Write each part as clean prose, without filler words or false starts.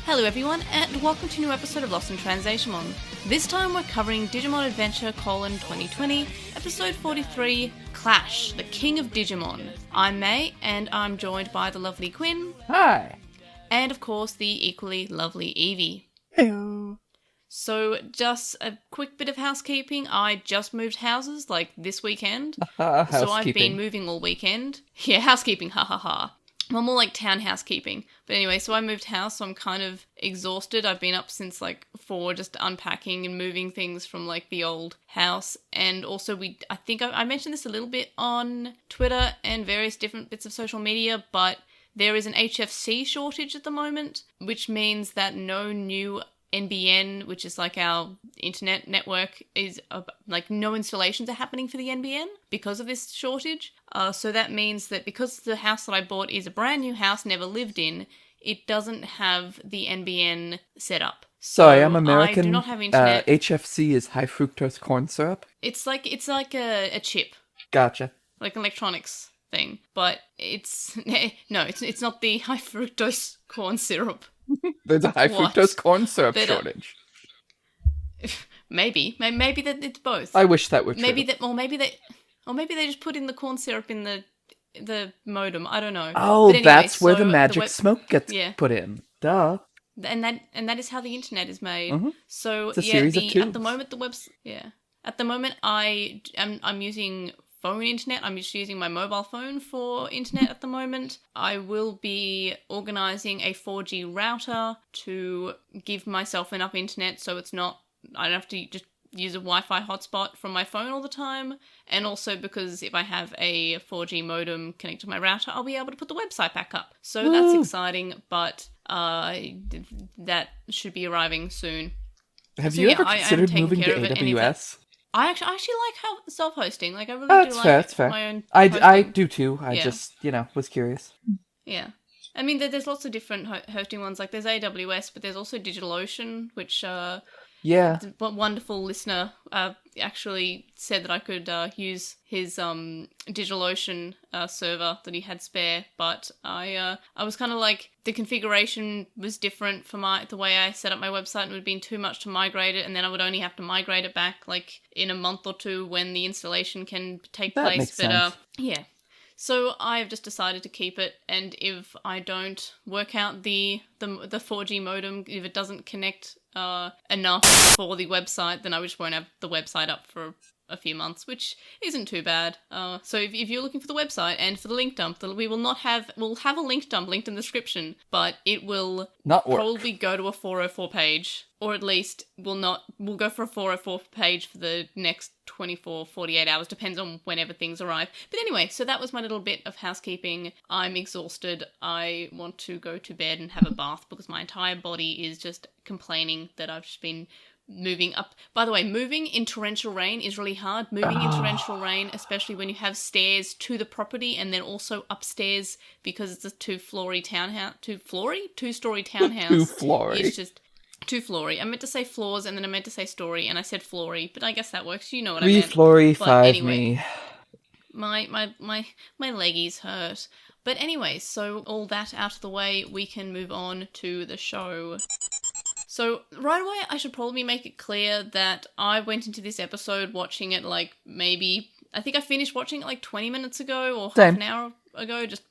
Hello everyone, and welcome to a new episode of LostinTranslationmon. This time we're covering Digimon Adventure: 2020, episode 43, Clash, the King of Digimon. I'm May, and I'm joined by the lovely Quinn. Hi. And of course the equally lovely Evie. Heyo. So just a quick bit of housekeeping. I just moved houses, like, this weekend. Housekeeping. So I've been moving all weekend. Yeah, housekeeping, ha ha ha. Well, more like town housekeeping. But anyway, so I moved house, so I'm kind of exhausted. I've been up since like 4, just unpacking and moving things from like the old house. And also I think I mentioned this a little bit on Twitter and various different bits of social media, but there is an HFC shortage at the moment, which means that no new NBN, which is like our internet network, is like no installations are happening for the NBN because of this shortage. So that means that because the house that I bought is a brand new house, never lived in, it doesn't have the NBN set up. Sorry, I'm American. I do not have internet. HFC is high fructose corn syrup. It's like a chip, Gotcha. like an electronics thing, but it's not the high fructose corn syrup. There's a high fructose corn syrup shortage. Maybe that it's both. I wish that were true. Maybe they just put in the corn syrup in the modem. I don't know. Oh, anyway, that's where the magic smoke gets put in. Duh. And that is how the internet is made. Mm-hmm. So it's a series of tubes. At the moment At the moment I'm using phone internet. I'm just using my mobile phone for internet at the moment. I will be organising a 4G router to give myself enough internet so I don't have to just use a Wi-Fi hotspot from my phone all the time. And also because if I have a 4G modem connected to my router, I'll be able to put the website back up. So that's exciting, but that should be arriving soon. Have you ever considered moving to AWS? I actually like self-hosting. Like, I really do that's fair. My own I do too. I just, was curious. Yeah. I mean, there's lots of different hosting ones. Like, there's AWS, but there's also DigitalOcean, which, the wonderful listener actually said that I could use his DigitalOcean server that he had spare, but I was kind of like, the configuration was different for the way I set up my website, and it would have been too much to migrate it, and then I would only have to migrate it back like in a month or two when the installation can take place. Makes sense. Yeah. So I've just decided to keep it, and if I don't work out the 4G modem, if it doesn't connect enough for the website, then I just won't have the website up for a few months, which isn't too bad. So if you're looking for the website and for the link dump, we'll have a link dump linked in the description, but it will probably go to a 404 page, or at least we'll go for a 404 page for the next 24, 48 hours, depends on whenever things arrive. But anyway, so that was my little bit of housekeeping. I'm exhausted. I want to go to bed and have a bath because my entire body is just complaining that I've just been moving up. By the way, moving in torrential rain is really hard. Moving in torrential rain, especially when you have stairs to the property and then also upstairs because it's a two-story townhouse. Two-story townhouse. Two-flory. It's just two-flory. I meant to say floors and then I meant to say story and I said flory, but I guess that works. You know what I meant. 3-flory, 5 anyway, me. My leggies hurt. But anyway, so all that out of the way, we can move on to the show. So, right away, I should probably make it clear that I went into this episode watching it I think I finished watching it 20 minutes ago or half an hour ago, just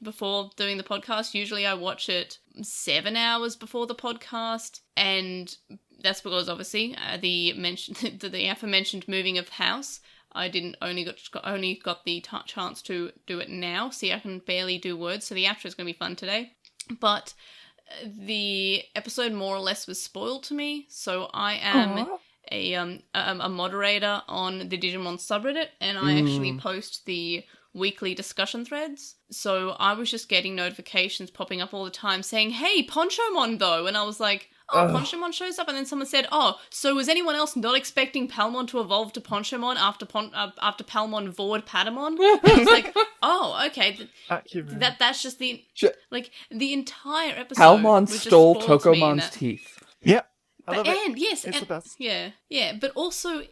before doing the podcast. Usually I watch it 7 hours before the podcast, and that's because obviously the aforementioned moving of house, I only got the chance to do it now. See, I can barely do words, so the outro is going to be fun today. But the episode more or less was spoiled to me, so I am a moderator on the Digimon subreddit, and I actually post the weekly discussion threads. So I was just getting notifications popping up all the time saying, "Hey, Ponchomon though," and I was like, Ponchomon shows up, and then someone said, so was anyone else not expecting Palmon to evolve to Ponchomon after Palmon vored Patamon? I was like, okay, that's just the entire episode. Palmon stole Tokomon's teeth. Yep. Yes, it's the best. Yeah, but also,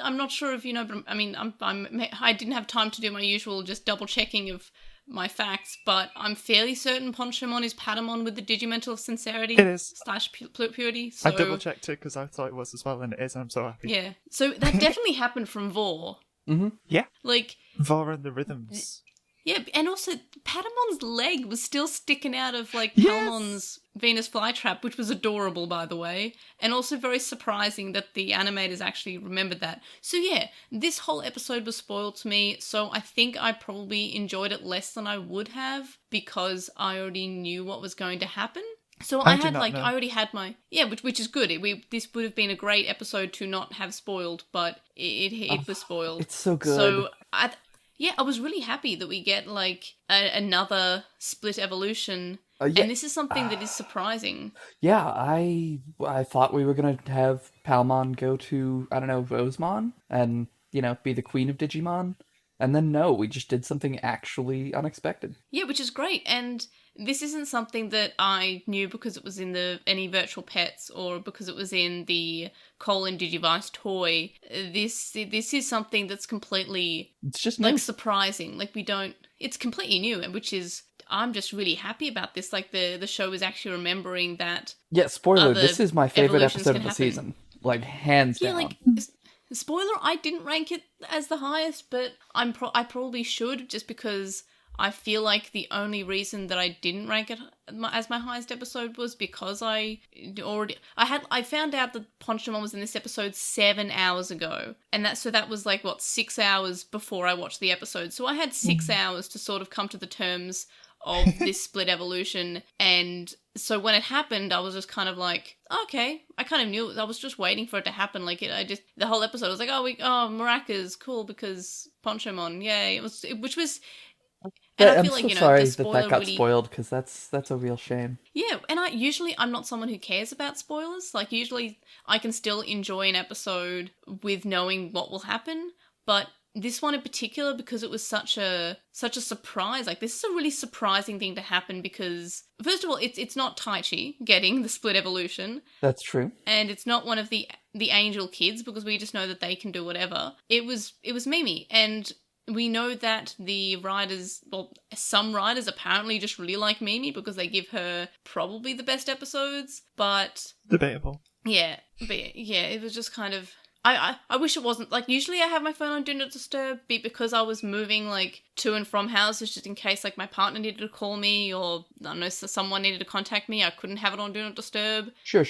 I'm not sure if you know, but I mean, I didn't have time to do my usual just double checking of my facts, but I'm fairly certain Ponchomon is Patamon with the Digimental of Sincerity. It is. / Purity. So... I double-checked it because I thought it was as well, and it is, and I'm so happy. Yeah. So that definitely happened from Vor. Mm-hmm. Yeah. Like... Vor and the rhythms. Yeah, and also Patamon's leg was still sticking out of, like, Yes! Palmon's Venus flytrap, which was adorable, by the way, and also very surprising that the animators actually remembered that. So yeah, this whole episode was spoiled to me, so I think I probably enjoyed it less than I would have because I already knew what was going to happen. So I already had my, which is good. This would have been a great episode to not have spoiled, but it was spoiled. It's so good. So I was really happy that we get, like, another split evolution, and this is something that is surprising. Yeah, I thought we were going to have Palmon go to, I don't know, Rosemon, and, be the queen of Digimon, and then no, we just did something actually unexpected. Yeah, which is great, and this isn't something that I knew because it was in any virtual pets or because it was in the Colin Digivice toy. This is something that's completely, it's just like, new. Surprising. Like, it's completely new, which is, I'm just really happy about this. Like, the show is actually remembering that. Yeah, spoiler, this is my favorite episode of the season. Like, hands down. Like, spoiler, I didn't rank it as the highest, but I probably should, just because I feel like the only reason that I didn't rank it as my highest episode was because I found out that Ponchomon was in this episode 7 hours ago, and that was like 6 hours before I watched the episode. So I had 6 hours to sort of come to the terms of this split evolution, and so when it happened, I was just kind of like, okay, I kind of knew it. I was just waiting for it to happen. Like the whole episode I was like, Maracas, cool, because Ponchomon, yay! Which was. And I feel I'm so sorry that got spoiled, because that's a real shame. Yeah, and I'm not someone who cares about spoilers. Like, usually I can still enjoy an episode with knowing what will happen, but this one in particular, because it was such a surprise. Like, this is a really surprising thing to happen because, first of all, it's not Taichi getting the split evolution. That's true. And it's not one of the angel kids, because we just know that they can do whatever. It was Mimi, and we know that the writers, some writers apparently just really like Mimi because they give her probably the best episodes, but... Debatable. Yeah, it was just kind of... I wish it wasn't... Like, usually I have my phone on Do Not Disturb, because I was moving, like, to and from houses just in case, like, my partner needed to call me or, I don't know, someone needed to contact me. I couldn't have it on Do Not Disturb. Sure.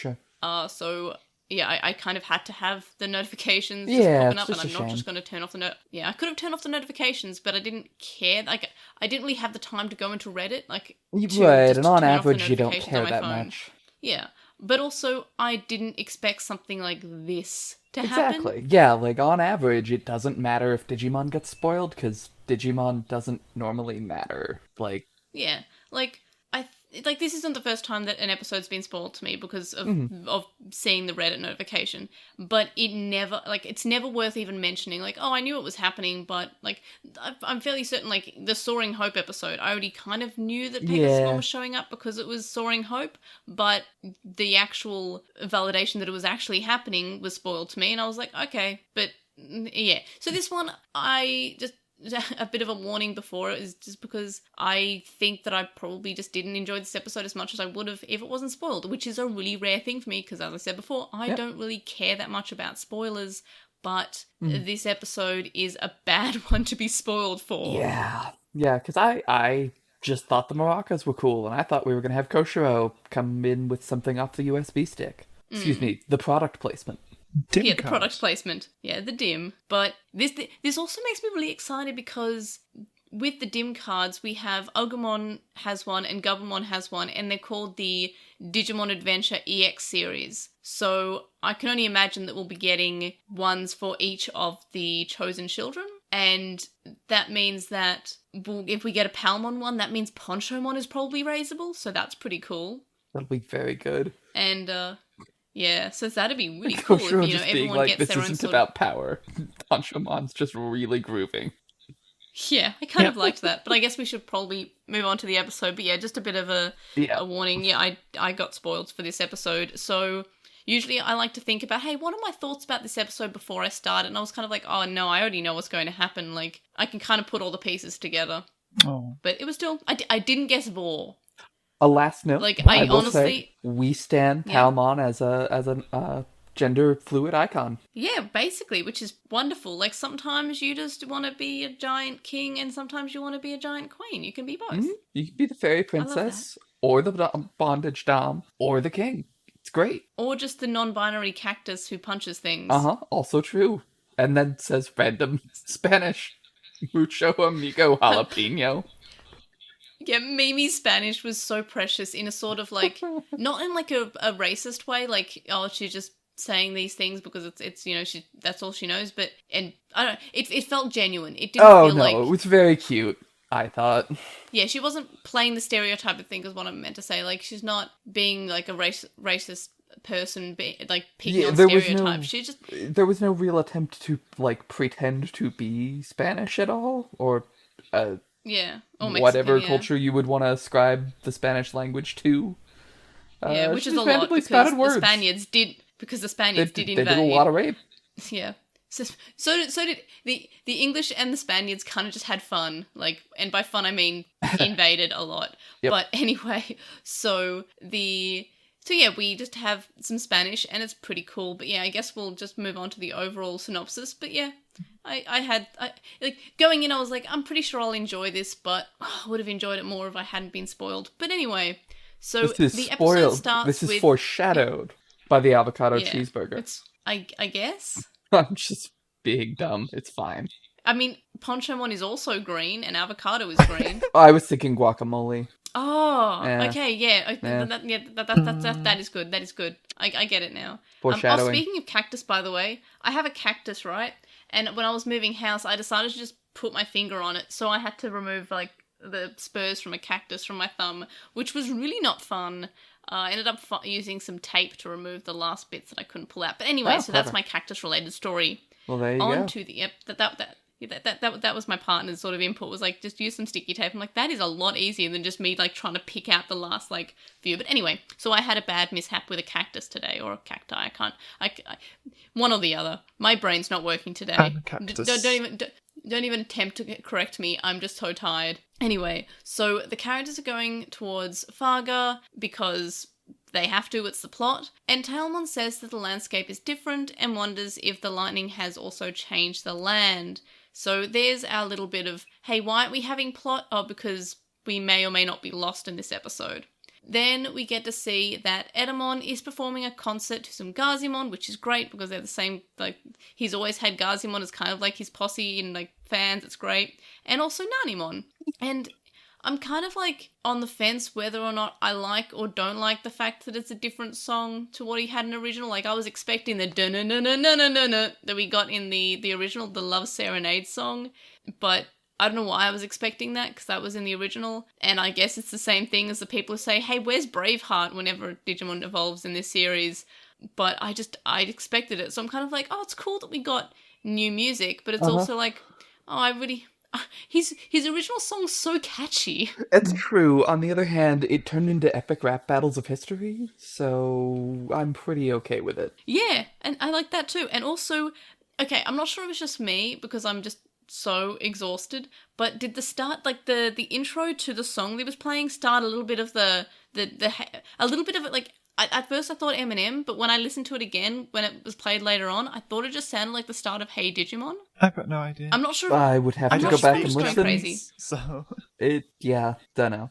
So... Yeah, I kind of had to have the notifications popping up, and I'm not just going to turn off the I could have turned off the notifications, but I didn't care. Like, I didn't really have the time to go into Reddit, like, right, and on average you don't care that much. Yeah, but also I didn't expect something like this to happen. Exactly. Yeah, like, on average it doesn't matter if Digimon gets spoiled, because Digimon doesn't normally matter. Like... Yeah, like... Like, this isn't the first time that an episode's been spoiled to me because of seeing the Reddit notification, but it's never worth even mentioning, like, I knew it was happening, but, like, I'm fairly certain, like, the Soaring Hope episode, I already kind of knew that Pegasus was showing up because it was Soaring Hope, but the actual validation that it was actually happening was spoiled to me, and I was like, okay, but, yeah. So this one, a bit of a warning before it is just because I think that I probably just didn't enjoy this episode as much as I would have if it wasn't spoiled, which is a really rare thing for me because, as I said before, I don't really care that much about spoilers, but this episode is a bad one to be spoiled for. Yeah, because I just thought the Maracas were cool, and I thought we were going to have Koshiro come in with something off the USB stick. Excuse me, the product placement. Dim the card. Product placement. Yeah, the dim. But this also makes me really excited because with the dim cards, we have Okamon has one and Gabumon has one, and they're called the Digimon Adventure EX series. So I can only imagine that we'll be getting ones for each of the chosen children. And that means that if we get a Palmon one, that means Ponchomon is probably raisable. So that's pretty cool. That'll be very good. And, yeah, so that'd be really cool if, everyone like, gets this their own isn't sort about power. Ponchomon's just really grooving. Yeah, I kind of liked that, but I guess we should probably move on to the episode. But yeah, just a bit of a warning. Yeah, I got spoiled for this episode, so usually I like to think about, hey, what are my thoughts about this episode before I start? And I was kind of like, oh no, I already know what's going to happen. Like, I can kind of put all the pieces together. Oh. But it was still, I didn't guess Vor. A last note. Like, I I will honestly... say, we stand Yeah. Palmon as a gender fluid icon. Yeah, basically, which is wonderful. Like, sometimes you just want to be a giant king and sometimes you want to be a giant queen. You can be both. Mhm. You could be the fairy princess, or the bondage dom, or the king. It's great. Or just the non-binary cactus who punches things. Also true. And then says random Spanish. Mucho amigo jalapeno. Yeah, Mimi's Spanish was so precious in a sort of like, not in like a racist way, like, oh, she's just saying these things because it's that's all she knows, but, and I don't know, it felt genuine. It didn't feel like... it was very cute, I thought. Yeah, she wasn't playing the stereotype thing is what I meant to say. Like, she's not being like a racist person, like picking on stereotypes. She just... There was no real attempt to, like, pretend to be Spanish at all, or... yeah, or Mexican, whatever yeah. culture you would want to ascribe the Spanish language to. Yeah, which she is a just lot randomly because spouted the words. Spaniards did invade. They did a lot of rape. Yeah. So did the English and the Spaniards kind of just had fun. Like, and by fun I mean invaded a lot. Yep. But anyway, so yeah, we just have some Spanish and it's pretty cool. But yeah, I guess we'll just move on to the overall synopsis. But yeah, I like going in, I was like, I'm pretty sure I'll enjoy this, but I would have enjoyed it more if I hadn't been spoiled. But anyway, so This is the spoiled. episode starts This is with... foreshadowed by the avocado Yeah, cheeseburger. It's I guess. I'm just being dumb. It's fine. I mean, Ponchomon is also green and avocado is green. I was thinking guacamole. Oh, Yeah. okay, yeah. That is good. That is good. I get it now. Foreshadowing. Speaking of cactus, by the way, I have a cactus, right? And when I was moving house, I decided to just put my finger on it, so I had to remove, like, the spurs from a cactus from my thumb, which was really not fun. I ended up using some tape to remove the last bits that I couldn't pull out. But anyway, so that's my cactus-related story. Well, there you On go. to the... Yep, that was my partner's sort of input, was like, just use some sticky tape. I'm like, that is a lot easier than just me like trying to pick out the last like few. But anyway, so I had a bad mishap with a cactus today, or a cacti. I one or the other. My brain's not working today. Cactus. Don't even attempt to correct me. I'm just so tired. Anyway, so the characters are going towards Farga because they have to, it's the plot. And Tailmon says that the landscape is different and wonders if the lightning has also changed the land. So there's our little bit of, hey, why aren't we having plot? Oh, because we may or may not be lost in this episode. Then we get to see that Edamon is performing a concert to some Gazimon, which is great because they're the same, like, he's always had Gazimon as kind of like his posse and like fans, it's great. And also Nanimon. And I'm kind of like on the fence whether or not I like or don't like the fact that it's a different song to what he had in the original. Like, I was expecting the da-na-na-na-na-na-na that we got in the original, the Love Serenade song, but I don't know why I was expecting that, because that was in the original, and I guess it's the same thing as the people who say, hey, where's Braveheart whenever Digimon evolves in this series? But I expected it, so I'm kind of like, oh, it's cool that we got new music, but it's also like, oh, his original song's so catchy. It's true. On the other hand, it turned into epic rap battles of history, so I'm pretty okay with it. Yeah, and I like that too. And also, okay, I'm not sure if it's just me, because I'm just so exhausted, but did the start, like the intro to the song that was playing start a little bit of a little bit of it, like, at first I thought Eminem, but when I listened to it again, when it was played later on, I thought it just sounded like the start of Hey Digimon. I've got no idea. I'm not sure. I would have I to don't go back speak and going listen. crazy. So Don't know.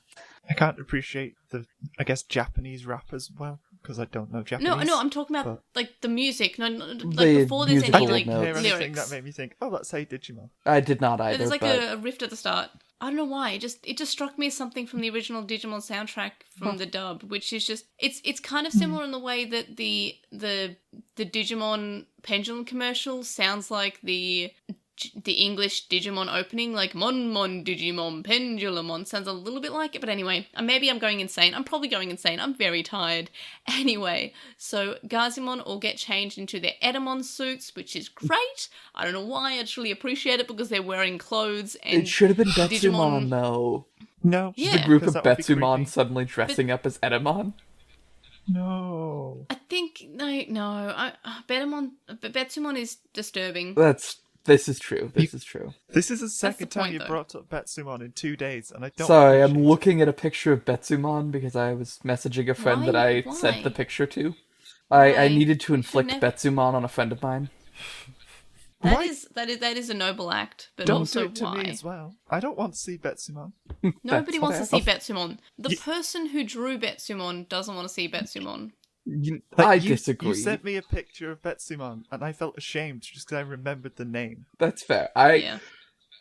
I can't appreciate the, I guess, Japanese rap as well, because I don't know Japanese. No, I'm talking about, but like, the music. No, like, The before there's musical any, like, notes. hear anything lyrics. that made me think, oh, let's say Digimon. I did not either, There's like but... a riff at the start. I don't know why. It just struck me as something from the original Digimon soundtrack from the dub, which is just it's kind of similar in the way that the Digimon Pendulum commercial sounds like the English Digimon opening, like Mon Digimon Pendulumon, sounds a little bit like it. But anyway, maybe I'm going insane. I'm probably going insane. I'm very tired. Anyway, so Gazimon all get changed into their Edamon suits, which is great. I don't know why. I just really appreciate it because they're wearing clothes. And It should have been Betsumon, Digimon... though. No. Yeah. The group of 'Cause that would be Betsumon creepy. suddenly dressing up as Edamon. No. I think no. Betsumon is disturbing. That's This is true. This is true. This is the second time point, you though. brought up Betsumon in 2 days, and I don't. Sorry, I'm appreciate it. looking at a picture of Betsumon because I was messaging a friend that I Why? sent the picture to. Why? I needed to You should inflict never- Betsumon on a friend of mine. That Why? is a noble act, but Don't also do it to why? me as well. I don't want to see Betsumon. Nobody That's wants to fair. see Betsumon. The person who drew Betsumon doesn't want to see Betsumon. I you, disagree. You sent me a picture of Betsumon, and I felt ashamed just because I remembered the name. That's fair. Yeah,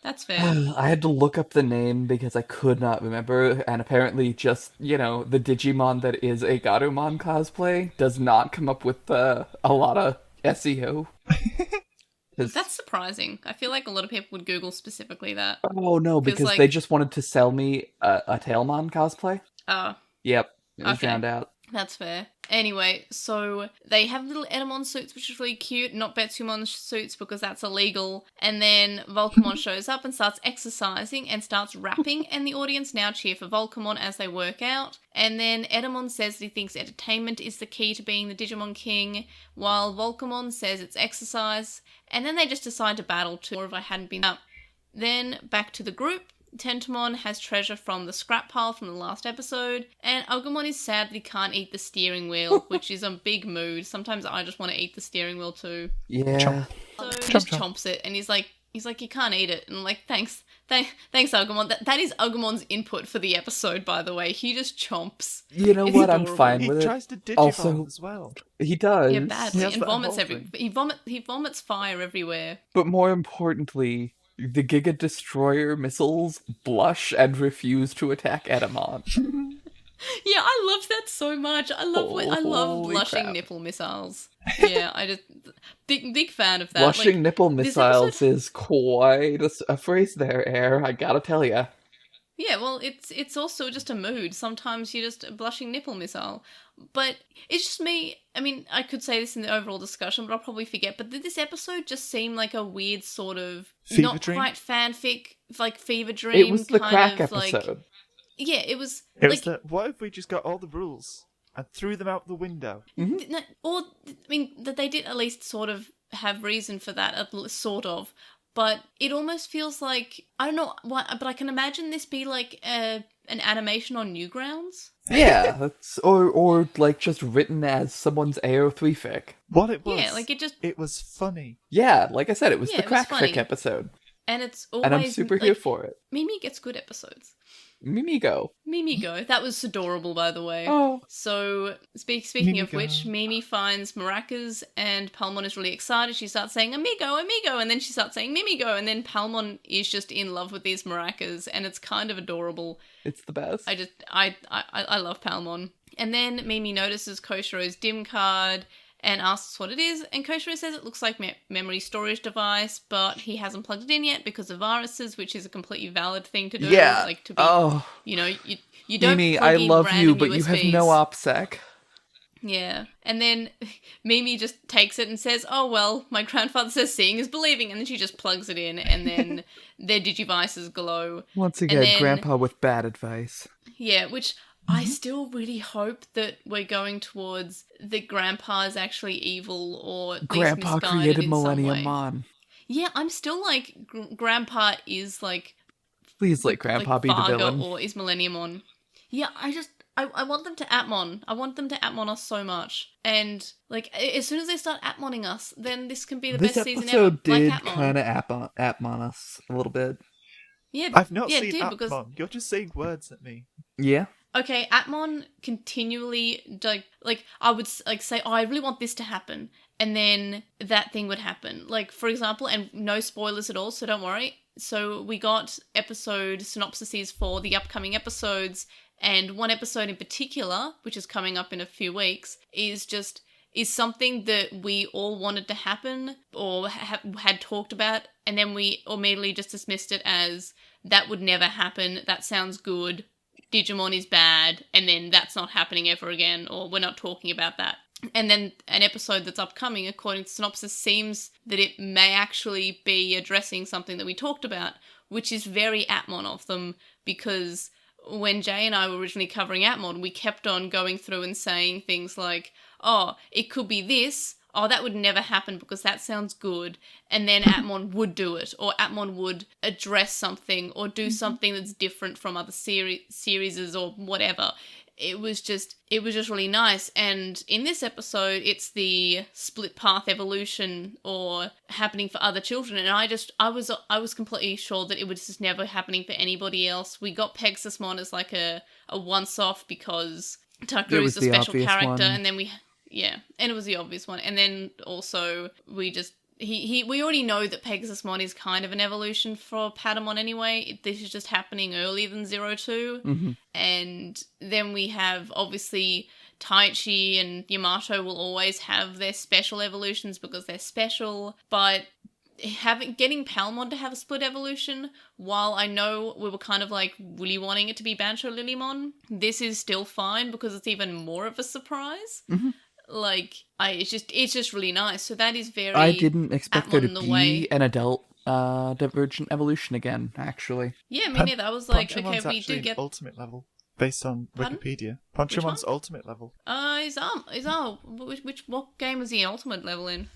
that's fair. I had to look up the name because I could not remember, and apparently just, the Digimon that is a Garumon cosplay does not come up with a lot of SEO. 'Cause- That's surprising. I feel like a lot of people would Google specifically that. Oh no, because like- they just wanted to sell me a Tailmon cosplay. Yep, it was Okay. drowned out. That's fair. Anyway, so they have little Edamon suits, which is really cute. Not Betsumon suits because that's illegal. And then Volkemon shows up and starts exercising and starts rapping, and the audience now cheer for Volkemon as they work out. And then Edamon says that he thinks entertainment is the key to being the Digimon King, while Volkemon says it's exercise. And then they just decide to battle too, or if I hadn't been up. Then back to the group. Tentomon has treasure from the scrap pile from the last episode, and Okamon is sad that he can't eat the steering wheel, which is a big mood. Sometimes I just want to eat the steering wheel too. Yeah. So he just chomps it, and he's like, you can't eat it. And I'm like, thanks, Okamon. That is Ogamon's input for the episode, by the way. He just chomps. You know It's what? I'm adorable. fine He with it. tries to Digimon Also- as well. He does. Yeah, badly, He has and that vomits whole thing. he vomits fire everywhere. But more importantly, the Giga Destroyer missiles blush and refuse to attack Edamon. Yeah, I love that so much. I love Holy blushing crap. nipple missiles. Yeah, I just big fan of that. Blushing Like, nipple this missiles episode- is quite a phrase there, Air. I gotta tell ya. Yeah, well, it's also just a mood. Sometimes you're just a blushing nipple missile. But it's just me. I mean, I could say this in the overall discussion, but I'll probably forget. But this episode just seemed like a weird sort of Fever not dream? quite fanfic, like fever dream. It was the kind crack of, like- episode. yeah, it was. It like, was the, what if we just got all the rules and threw them out the window? That they did at least sort of have reason for that, sort of. But it almost feels like, I don't know why, but I can imagine this be like an animation on Newgrounds. Yeah, that's or like just written as someone's AO3 fic. What it was? Yeah, like It was funny. Yeah, like I said, it was Yeah, the it was crack funny. fic episode, And it's always, and I'm super here for it. Mimi gets good episodes. Mimi go. Mimi go. That was adorable, by the way. Oh, So, speaking of Mimi-go. which, Mimi finds Maracas, and Palmon is really excited. She starts saying, amigo, amigo, and then she starts saying, Mimigo, and then Palmon is just in love with these Maracas, and it's kind of adorable. it's the best. I love Palmon. And then Mimi notices Koshiro's DIM card and asks what it is, and Koshiro says it looks like memory storage device, but he hasn't plugged it in yet because of viruses, which is a completely valid thing to do. Yeah. Like, to be, Oh, you know, you don't Mimi, plug I in love you, random but you have USBs. no OPSEC. Yeah. And then Mimi just takes it and says, oh, well, my grandfather says seeing is believing. And then she just plugs it in, and then their Digivices glow. Once again, then- Grandpa with bad advice. Yeah, which I still really hope that we're going towards that Grandpa's actually evil or at least Grandpa misguided created in some Millennium way. Mon. Yeah, I'm still like, Grandpa is like... Please let Grandpa like be the Varga villain. or is Millennium on. Yeah, I want them to Atmon. I want them to Atmon us so much. And, like, as soon as they start Atmoning us, then this can be the This best season ever. episode did like Atmon. kind of Atmon us a little bit. Yeah, I've not yeah, seen it did, Atmon. because... You're just saying words at me. Yeah. Okay, Atmon continually, like I would say, oh, I really want this to happen, and then that thing would happen. Like, for example, and no spoilers at all, so don't worry. So we got episode synopsises for the upcoming episodes, and one episode in particular, which is coming up in a few weeks, is something that we all wanted to happen or had talked about, and then we immediately just dismissed it as that would never happen, that sounds good, Digimon is bad, and then that's not happening ever again, or we're not talking about that. And then an episode that's upcoming, according to Synopsis, seems that it may actually be addressing something that we talked about, which is very Atmon of them, because when Jay and I were originally covering Atmon, we kept on going through and saying things like, oh, it could be this, oh, that would never happen because that sounds good, and then Atmon would do it, or Atmon would address something, or do something that's different from other series or whatever. It was just really nice. And in this episode, it's the split path evolution or happening for other children. And I was completely sure that it was just never happening for anybody else. We got Pegasusmon as like a once off because Tucker is a special character, one. and then and it was the obvious one. And then also we already know that Pegasusmon is kind of an evolution for Patamon anyway. This is just happening earlier than 02. Mm-hmm. And then we have, obviously, Taichi and Yamato will always have their special evolutions because they're special. But getting Palmon to have a split evolution, while I know we were kind of like really wanting it to be Bancho Lilymon, this is still fine because it's even more of a surprise. Mm-hmm. Like, it's just really nice. So that is very. I didn't expect there to Atmon the be way. an adult Divergent evolution again, actually. Yeah, me neither. I was like, Ponchomon's okay, we actually do get. ultimate level based on Pardon? Wikipedia. one? Ponchomon's ultimate level. What game was he ultimate level in?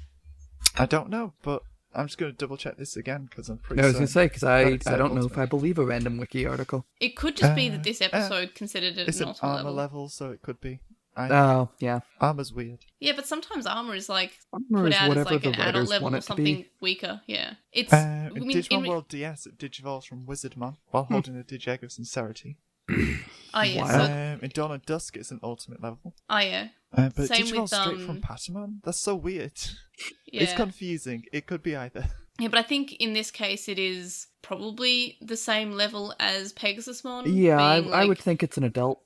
I don't know, but I'm just going to double check this again because I'm pretty. I was going to say because I don't know if ultimate. I believe a random wiki article. It could just be that this episode considered it It's an an ultimate armor level. level, so it could be. Oh yeah, Armor's weird. Yeah, but sometimes armor is like Armor put is out as whatever like the an adult writers level want or it to something be. weaker. Yeah, it's In Digimon World DS, it digivolves from Wizardmon while holding a Digegg of Sincerity. Oh yeah, Wow. so, In Dawn and Dusk, it's an ultimate level. oh yeah, But Same Digivolve with, straight from Patamon? That's so weird. yeah. It's confusing. It could be either. Yeah, but I think in this case it is probably the same level as Pegasusmon. yeah. being, I would like- think it's an adult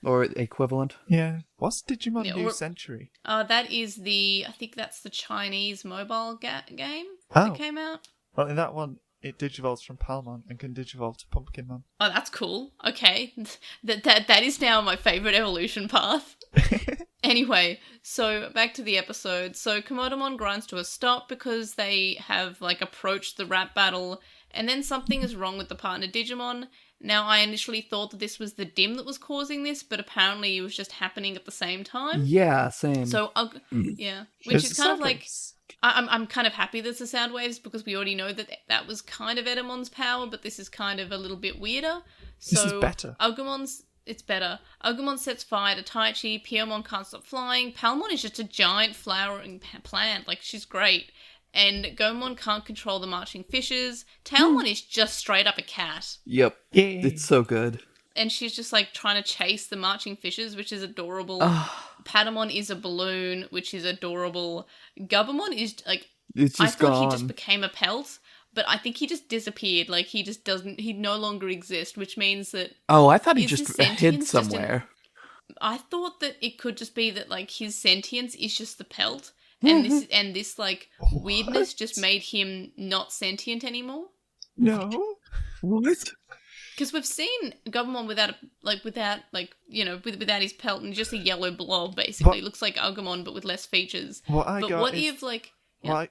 or equivalent. Yeah. What's Digimon Yeah, New or- Century? That is I think that's the Chinese mobile game Oh. that came out. Well, in that one, it digivolves from Palmon and can digivolve to Pumpkinmon. Oh, that's cool. Okay, that is now my favorite evolution path. Anyway, so back to the episode. So Komodamon grinds to a stop because they have like approached the rap battle, and then something is wrong with the partner Digimon. Now, I initially thought that this was the dim that was causing this, but apparently it was just happening at the same time. Yeah, same. So, yeah, which It's is kind of sound like waves. I'm kind of happy that it's the sound waves because we already know that was kind of Edamon's power, but this is kind of a little bit weirder. So This is better. It's better. Agumon sets fire to Taichi. Piomon can't stop flying. Palmon is just a giant flowering plant. Like, she's great. And Gomon can't control the marching fishes. Tailmon is just straight up a cat. Yep. Yay. It's so good. And she's just like trying to chase the marching fishes, which is adorable. Ah. Patamon is a balloon, which is adorable. Gabumon is like, It's I just thought gone. he just became a pelt, but I think he just disappeared. Like, he no longer exists, which means that Oh, I thought he Is just his hid sentience just in- somewhere. I thought that it could just be that like his sentience is just the pelt, Mm-hmm. and this like weirdness just made him not sentient anymore. No. What? Because we've seen Gabumon without his pelt and just a yellow blob basically. What? It looks like Argemon but with less features. What I But got what is... if like What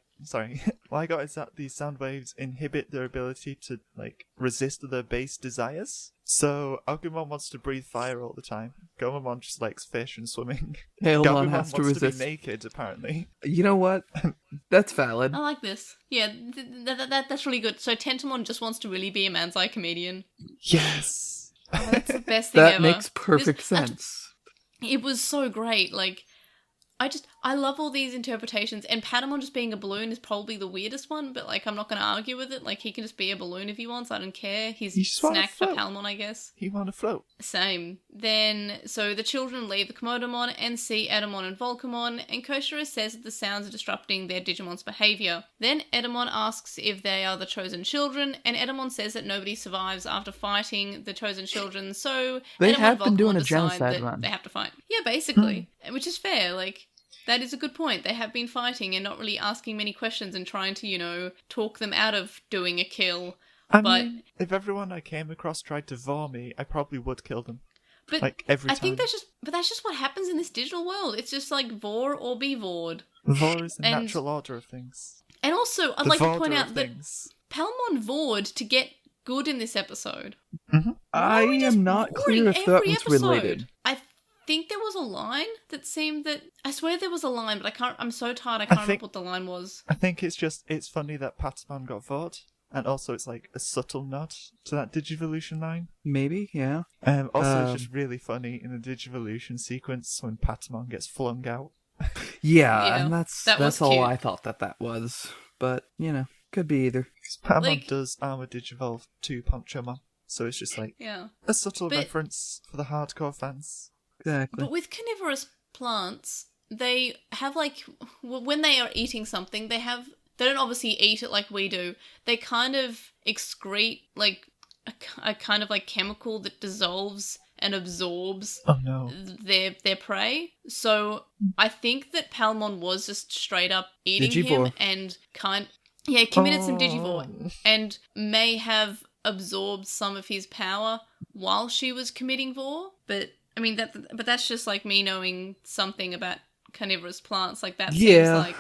I got is that these sound waves inhibit their ability to like resist their base desires. So Agumon wants to breathe fire all the time. Gomamon just likes fish and swimming. Tailmon Gabumon has to wants resist. to be naked, apparently. You know what? That's valid. I like this. Yeah, that's really good. So Tentamon just wants to really be a man's eye comedian. Yes. Oh, that's the best thing That ever. makes perfect This- sense. It was so great. Like, I love all these interpretations, and Patamon just being a balloon is probably the weirdest one, but like, I'm not going to argue with it. Like, he can just be a balloon if he wants. I don't care. He's You just wanna snack for float. Palmon, I guess. You want to float. Same. Then, so the children leave the Komodamon and see Edamon and Volkemon, and Koshira says that the sounds are disrupting their Digimon's behavior. Then Edamon asks if they are the chosen children, and Edamon says that nobody survives after fighting the chosen children, so They Edamon have and been doing Volkemon a decide genocide that run. they have to fight. Yeah, basically. Which is fair, like... That is a good point. They have been fighting and not really asking many questions and trying to, talk them out of doing a kill. I But- mean, if everyone I came across tried to vor me, I probably would kill them. But Like, every I think time. that's just what happens in this digital world. It's just like vor or be vored. Vor is the And- natural order of things. And also, I'd The like to vorder point of out that things. Palmon vored to get good in this episode. I Why are we just am not voring clear if that every was episode? related. I think there was a line that seemed that... I swear there was a line, but I'm so tired I can't remember what the line was. I think it's funny that Patamon got voted, and also it's like a subtle nod to that Digivolution line. Maybe, yeah. Also, it's just really funny in the Digivolution sequence when Patamon gets flung out. Yeah, and that's all cute. I thought that was. But, could be either. Patamon does Armor Digivolve to Ponchomon, so it's just like a subtle reference for the hardcore fans. Exactly. But with carnivorous plants, they have like, when they are eating something, they don't obviously eat it like we do. They kind of excrete like a kind of like chemical that dissolves and absorbs their prey. So I think that Palmon was just straight up eating him and committed some Digivore and may have absorbed some of his power while she was committing Vor. But I mean that's just like me knowing something about carnivorous plants. Like that seems like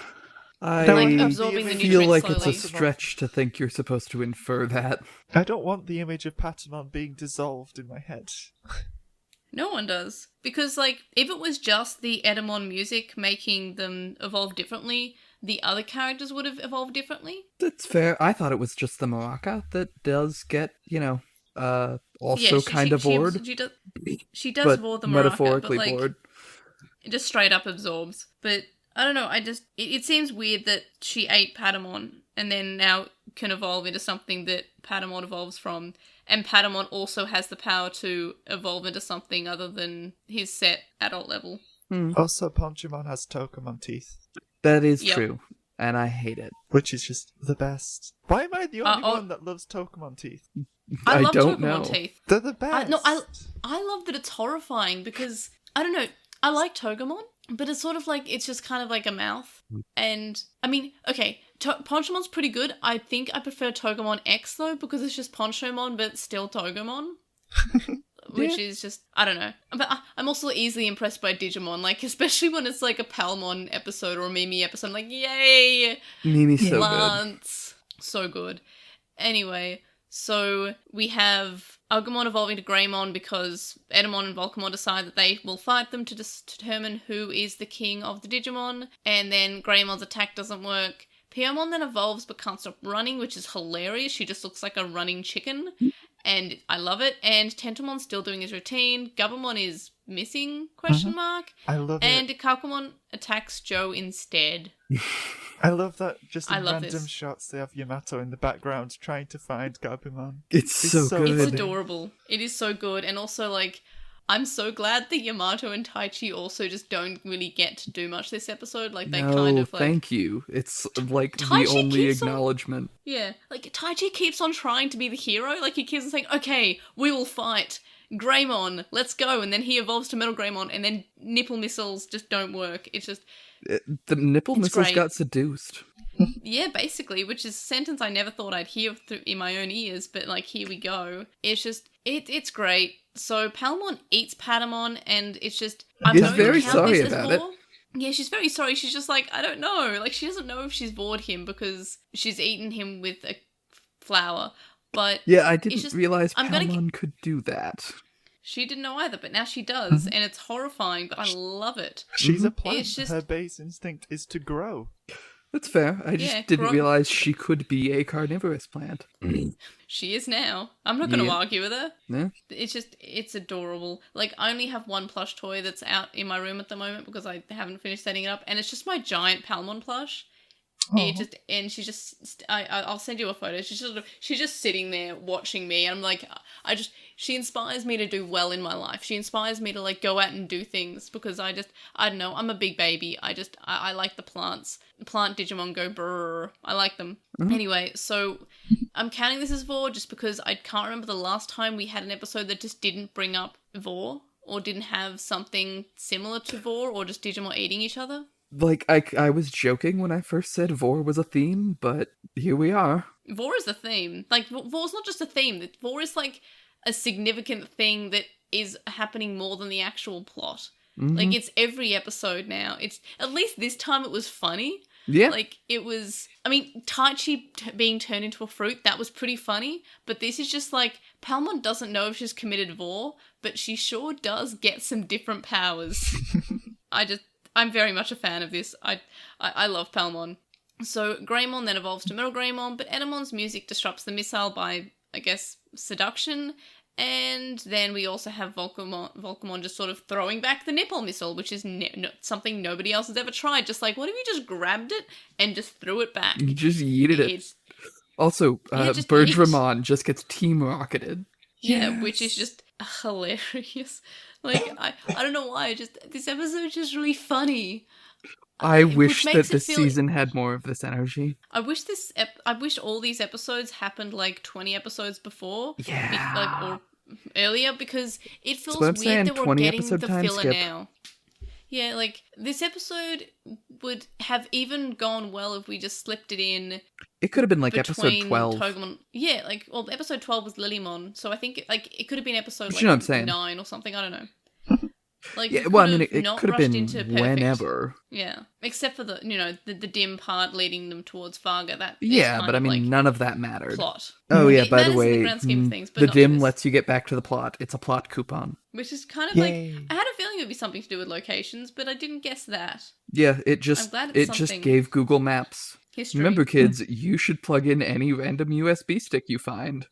absorbing the nutrients feel like slowly. it's a stretch to think you're supposed to infer that. I don't want the image of Patamon being dissolved in my head. No one does. Because, like, if it was just the Edamon music making them evolve differently, the other characters would have evolved differently. That's fair. I thought it was just the Maracas that does get, also kind of bored. She does board the Maraca, metaphorically but, like, bored. It just straight up absorbs. But, I don't know, it seems weird that she ate Patamon and then now can evolve into something that Patamon evolves from. And Patamon also has the power to evolve into something other than his set adult level. Also, Ponchomon has Tokamon teeth. That is true, and I hate it. Which is just the best. Why am I the only one that loves Tokamon teeth? I love don't Tokamon know. Teeth. They're the best. I love that it's horrifying because, I don't know, I like Tokamon, but it's sort of like, it's just kind of like a mouth. And, I mean, okay, Ponchomon's pretty good. I think I prefer Togemon X, though, because it's just Ponchomon, but still Togemon. Which is just, I don't know. But I'm also easily impressed by Digimon, like, especially when it's like a Palmon episode or a Mimi episode. I'm like, yay! Mimi's so plants. Good. So good. Anyway, so we have Argemon evolving to Greymon because Edamon and Volkemon decide that they will fight them to determine who is the king of the Digimon. And then Greymon's attack doesn't work. Piomon then evolves but can't stop running, which is hilarious. She just looks like a running chicken. And I love it. And Tentomon's still doing his routine. Gabumon is missing, ? I love it. And Kakumon attacks Joe instead. I love that just in random this. shots they have Yamato in the background trying to find Gabumon. It's so good. It's adorable. It is so good. And also, like, I'm so glad that Yamato and Taichi also just don't really get to do much this episode. Like, they kind of, like... thank you. It's, like, Taichi the only acknowledgement. Yeah. Like, Taichi keeps on trying to be the hero. Like, he keeps on saying, okay, we will fight Greymon, let's go. And then he evolves to Metal Greymon, and then Nipple missiles just don't work. It's just... The Nipple missiles got seduced. Yeah, basically, which is a sentence I never thought I'd hear in my own ears, but, like, here we go. It's just... It's great. So Palmon eats Patamon, and it's just... She's very sorry about it. Yeah, she's very sorry. She's just like, I don't know. Like, she doesn't know if she's bored him because she's eaten him with a flower. But yeah, I didn't realize Palmon could do that. She didn't know either, but now she does, and it's horrifying, but I love it. She's a plant. Her base instinct is to grow. That's fair. I just didn't realize she could be a carnivorous plant. She is now. I'm not going to argue with her. Yeah. It's adorable. Like, I only have one plush toy that's out in my room at the moment because I haven't finished setting it up, and it's just my giant Palmon plush. I'll send you a photo. She's just sitting there watching me, and I'm like, she inspires me to do well in my life. She inspires me to, like, go out and do things because I don't know, I'm a big baby. I like the plants. Plant Digimon go brrr. I like them. Anyway, so I'm counting this as Vor just because I can't remember the last time we had an episode that just didn't bring up Vor or didn't have something similar to Vor or just Digimon eating each other. Like, I was joking when I first said Vor was a theme, but here we are. Vor is a theme. Like, Vor's not just a theme. Vor is, like, a significant thing that is happening more than the actual plot. Like, it's every episode now. It's, at least this time it was funny. Yeah. Like, it was, I mean, Taichi being turned into a fruit, that was pretty funny. But this is just, like, Palmon doesn't know if she's committed vor, but she sure does get some different powers. I'm very much a fan of this. I love Palmon. So Greymon then evolves to Metal Greymon, but Edamon's music disrupts the missile by, I guess, seduction. And then we also have Volkemon just sort of throwing back the Nipple missile, which is something nobody else has ever tried. Just like, what if you just grabbed it and just threw it back? You just yeeted it. Also, Birdramon just gets team rocketed. Yeah, Yes. which is just hilarious. Like, I don't know why, this episode is just really funny. I wish makes that it this feel- season had more of this energy. I wish all these episodes happened like 20 episodes before. Yeah. Or earlier, because it feels what I'm weird saying, that we're 20 getting episode the time filler skip. now. Yeah, like, this episode would have even gone well if we just slipped it in It could have been like episode between 12. Togemon. Yeah, like, well, episode 12 was Lilymon, so I think, like, it could have been episode, You like, know what I'm saying. 9 or something, I don't know. Like, Yeah, we well, I mean, could've it not could have rushed been into perfect. whenever. Yeah, except for the dim part leading them towards Farga. That is Yeah, kind but I of, mean, like, none of that mattered. plot. Oh yeah, It by the matters in the way, grand scheme of things, but the not for dim this. lets you get back to the plot. It's a plot coupon. Which is kind of Yay. like, I had a feeling it would be something to do with locations, but I didn't guess that. Yeah, it just glad it's just something. gave Google Maps. History. Remember, kids, you should plug in any random USB stick you find.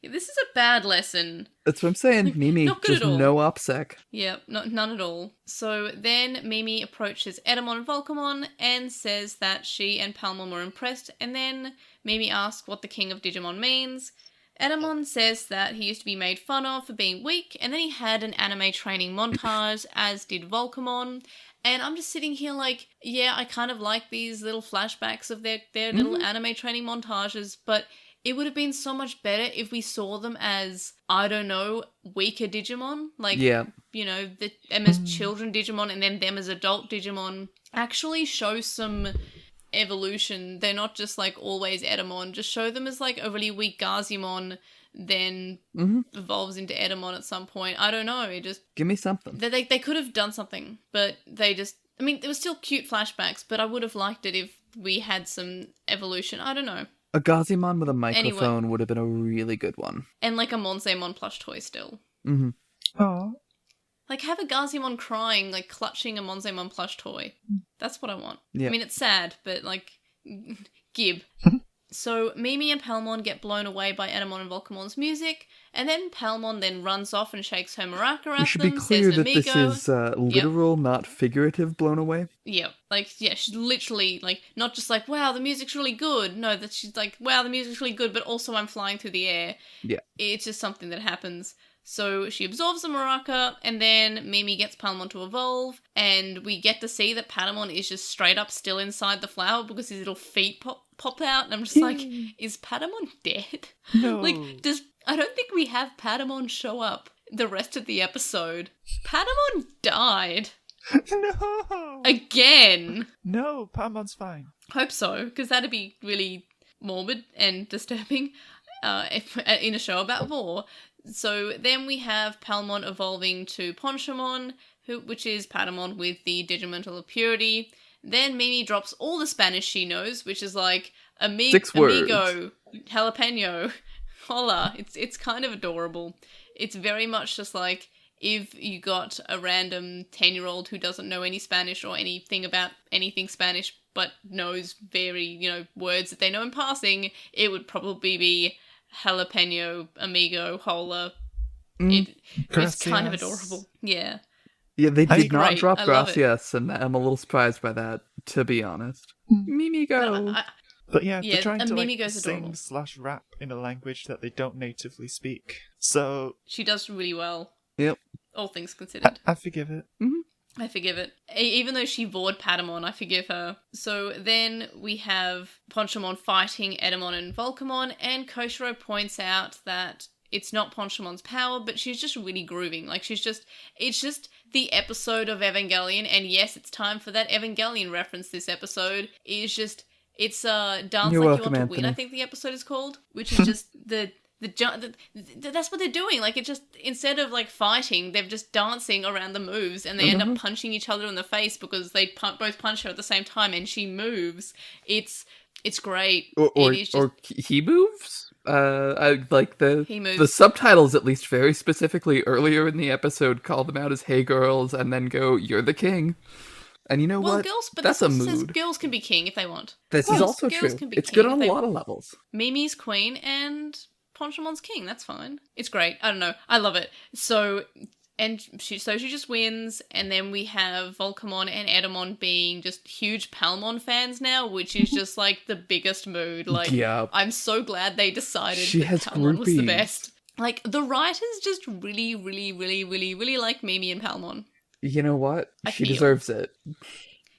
This is a bad lesson. That's what I'm saying, Like, Mimi. not good Just at all. no OPSEC. Yeah, none at all. So then Mimi approaches Edamon and Volkemon and says that she and Palmon were impressed, and then Mimi asks what the King of Digimon means. Edamon says that he used to be made fun of for being weak, and then he had an anime training montage, as did Volkemon. And I'm just sitting here like, yeah, I kind of like these little flashbacks of their little anime training montages, but it would have been so much better if we saw them as, I don't know, weaker Digimon. Like, Yeah. you know, them as children Digimon and then them as adult Digimon. Actually show some evolution. They're not just like always Edamon. Just show them as like a really weak Gazimon, then evolves into Edamon at some point. I don't know. It just, Give me something. they could have done something, but they just, I mean, there were still cute flashbacks, but I would have liked it if we had some evolution. I don't know. A Gazimon with a microphone would have been a really good one. And like a Monzaemon plush toy still. Mm-hmm. Oh. Like, have a Gazimon crying, like, clutching a Monzaemon plush toy. That's what I want. Yeah. I mean, it's sad, but, like, gib. So, Mimi and Palmon get blown away by Edamon and Volkemon's music, and then Palmon then runs off and shakes her maraca at We should them, be clear says that this Amigo. is literal, not figurative blown away. Yeah, like, yeah, she's literally, like, not just like, wow, the music's really good. No, that she's like, wow, the music's really good, but also I'm flying through the air. Yeah. It's just something that happens. So she absorbs the maraca, and then Mimi gets Palmon to evolve, and we get to see that Patamon is just straight up still inside the flower because his little feet pop out, and I'm just like, is Patamon dead? No. Like, I don't think we have Patamon show up the rest of the episode. Patamon died. No. Again. No, Palmon's fine. Hope so, because that'd be really morbid and disturbing in a show about war. So then we have Palmon evolving to Ponchomon, which is Patamon with the Digimental of Purity. Then Mimi drops all the Spanish she knows, which is like 6 words. amigo, jalapeno, hola. It's kind of adorable. It's very much just like if you got a random 10-year-old who doesn't know any Spanish or anything about anything Spanish, but knows very, words that they know in passing, it would probably be jalapeno, amigo, hola. It's kind of adorable. Yeah. Yeah, they did not Great. drop I love it. gracias, and I'm a little surprised by that, to be honest. Mimi go. But yeah, Yeah, they're trying and to Mimi goes adorable. sing/rap in a language that they don't natively speak. So She does really well, Yep. all things considered. I forgive it. I forgive it. Even though she vored Patamon, I forgive her. So then we have Ponchomon fighting Edamon and Volkemon, and Koshiro points out that it's not Ponchomon's power, but she's just really grooving. Like, it's just the episode of Evangelion, and yes, it's time for that Evangelion reference this episode. It's Dance You're Like welcome, You Want to Win, Anthony. I think the episode is called, which is just that's what they're doing. Like, it just, instead of like fighting, they're just dancing around the moves, and they end up punching each other in the face because they both punch her at the same time, and she moves. It's great. Or It is just, he moves? I like He the moves. subtitles, at least very specifically earlier in the episode, call them out as "Hey girls," and then go, "You're the king." And you know Well, what? girls, but That's this a also says mood. girls can be king if they want. This is Girls- also girls true. can be It's king good if on a they lot of want. levels. Mimi's queen and Ponchamon's king. That's fine. It's great. I don't know. I love it. So, and she just wins, and then we have Volkemon and Edamon being just huge Palmon fans now, which is just like the biggest mood. Like, Yup. I'm so glad they decided She that has Palmon was the groupies. best. Like, the writers just really, really, really, really, really like Mimi and Palmon. You know what? I She feel. deserves it.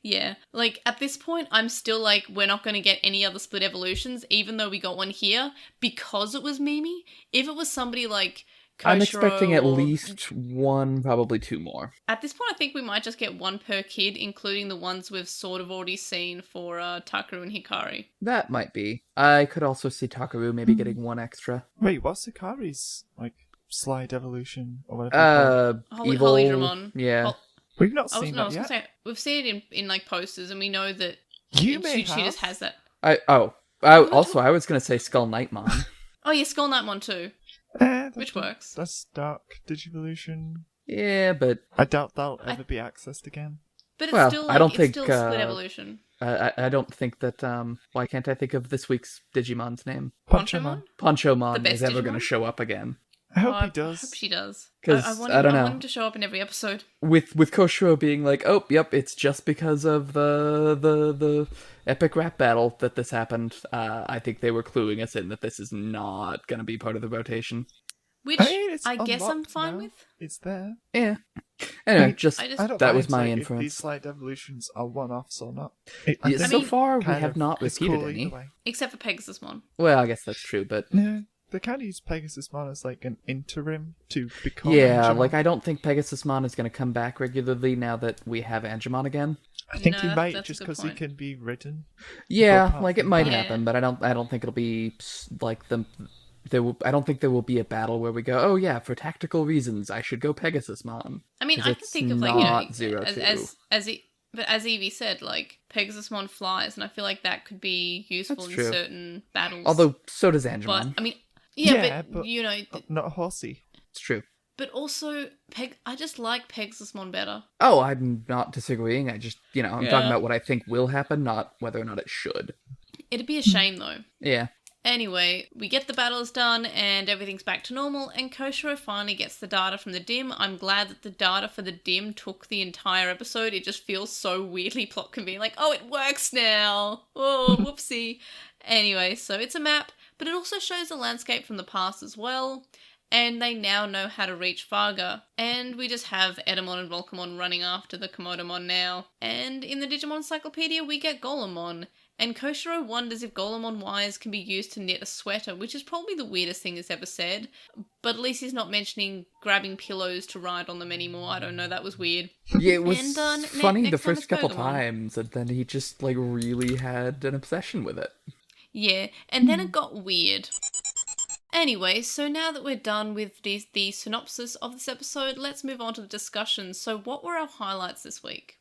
Yeah, like, at this point, I'm still like, we're not going to get any other split evolutions, even though we got one here, because it was Mimi. If it was somebody like Koshiro, I'm expecting at or- least one, probably two more. At this point, I think we might just get one per kid, including the ones we've sort of already seen for Takaru and Hikari. That might be. I could also see Takaru maybe getting one extra. Wait, what's Hikari's like slide evolution or whatever? Evil. Holy Dramon. Yeah. We've not I was seen gonna that yet. say, we've seen it in like posters, and we know that You may she just have. has that. Also, I was gonna say Skull Knightmon. Oh yeah, Skull Knightmon too, which works. That's Dark Digivolution. Yeah, but I doubt that'll ever be accessed again. But it's Well, still I like, don't it's think, still split evolution. I don't think that. Why can't I think of this week's Digimon's name? Ponchomon? The Ponchomon best is ever gonna Digimon? show up again. I hope Oh, he I does. hope she does. 'Cause, I want, I don't I know. want him to show up in every episode. With Koshiro being like, oh, yep, it's just because of the epic rap battle that this happened. I think they were cluing us in that this is not gonna be part of the rotation. Which I mean, it's I guess I'm unlocked fine now. with. It's there. Yeah. Anyway, I mean, just I just- I don't that mind, was my like, if inference. these slide evolutions are one-offs or not. Yeah, I think so mean, far, we kind have of not it's repeated cool any. either way. Except for Pegasusmon. Well, I guess that's true, but No, they kind of use Pegasusmon as like an interim to become. yeah, Argemon. like I don't think Pegasusmon is going to come back regularly now that we have Argemon again. I think he No, might that's a just good because he point. can be ridden. Yeah, apart like it from might that- happen, but I don't think it'll be like the. I don't think there will be a battle where we go, oh yeah, for tactical reasons, I should go Pegasusmon. I mean, 'Cause I can it's think of like, you know, not Zero but as Evie said, like Pegasusmon flies, and I feel like that could be useful That's in true. certain battles. Although so does but Argemon. I mean, yeah, Yeah, but but- you know, Not horsey. It's true. but also I just like Pegasusmon better. Oh, I'm not disagreeing. I just, I'm talking Yeah. about what I think will happen, not whether or not it should. It'd be a shame though. Yeah. Anyway, we get the battles done and everything's back to normal, and Koshiro finally gets the data from the dim. I'm glad that the data for the dim took the entire episode. It just feels so weirdly plot convenient. Like, oh, it works now. Oh, whoopsie. Anyway, so it's a map, but it also shows the landscape from the past as well. And they now know how to reach Varga. And we just have Edamon and Volkemon running after the Komodomon now. And in the Digimon Encyclopedia, we get Golemon. And Koshiro wonders if Golemon wires can be used to knit a sweater, which is probably the weirdest thing he's ever said. But at least he's not mentioning grabbing pillows to ride on them anymore. I don't know, that was weird. Yeah, it was And, funny the next time first it's couple Pokemon. times, and then he just, really had an obsession with it. Yeah, and then it got weird. Anyway, so now that we're done with the synopsis of this episode, let's move on to the discussion. So what were our highlights this week?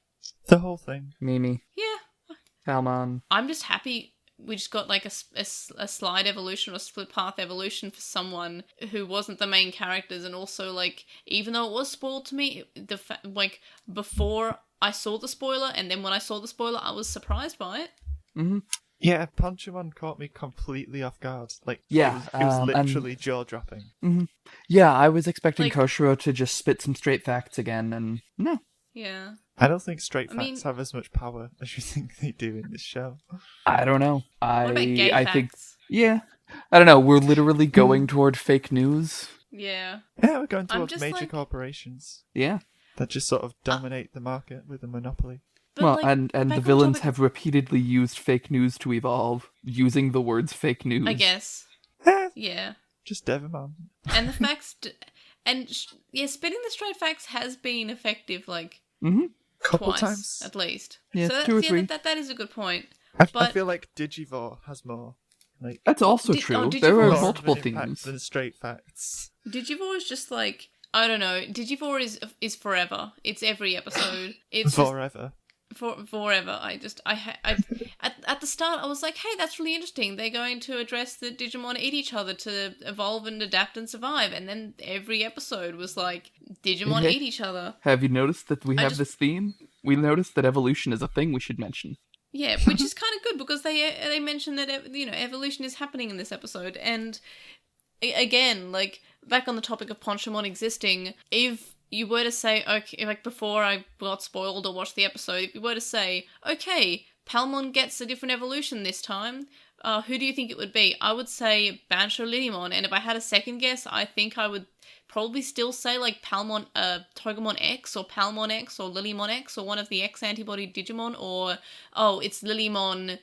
The whole thing. Mimi, Yeah, Palmon. I'm just happy we just got like a slide evolution or split path evolution for someone who wasn't the main characters, and also like even though it was spoiled to me, before I saw the spoiler and then when I saw the spoiler, I was surprised by it. Mm-hmm. Yeah, Ponchamon's caught me completely off guard. Like, Yeah, it was and- literally jaw-dropping. Mm-hmm. Yeah, I was expecting Like- Koshiro to just spit some straight facts again, and no. Yeah. I don't think straight I facts mean- have as much power as you think they do in this show. I don't know. What about gay I facts? think, yeah. I don't know, we're literally going toward fake news. Yeah. Yeah, we're going I'm towards just major like- corporations Yeah. that just sort of dominate the market with a monopoly. But Well, like, and back the on villains topic- have repeatedly used fake news to evolve, using the words fake news. I guess. Eh, Yeah. just Devimon. And the facts yeah, spitting the straight facts has been effective like Mm-hmm. Couple twice times. at least. Yeah, so 2 or 3. that is a good point. I but- feel like Digivore has more. Like, That's also Did- true. oh, there are Digivore- more of multiple an impact themes. than straight facts. Digivore is just like I don't know. Digivore is forever. It's every episode. It's just, Forever. forever. At the start I was like, hey, that's really interesting. They're going to address that Digimon eat each other to evolve and adapt and survive. And then every episode was like, Digimon eat each other. Have you noticed that we have this theme? We noticed that evolution is a thing we should mention. Yeah, which is kind of good because they mention that evolution is happening in this episode. And again, like back on the topic of Ponchomon existing, if you were to say, okay, like before I got spoiled or watched the episode, if you were to say, okay, Palmon gets a different evolution this time, who do you think it would be? I would say Bancho Lilymon, and if I had a second guess, I think I would probably still say like Palmon, Togemon X or Palmon X or Lilymon X or one of the X antibody Digimon, or it's Lilymon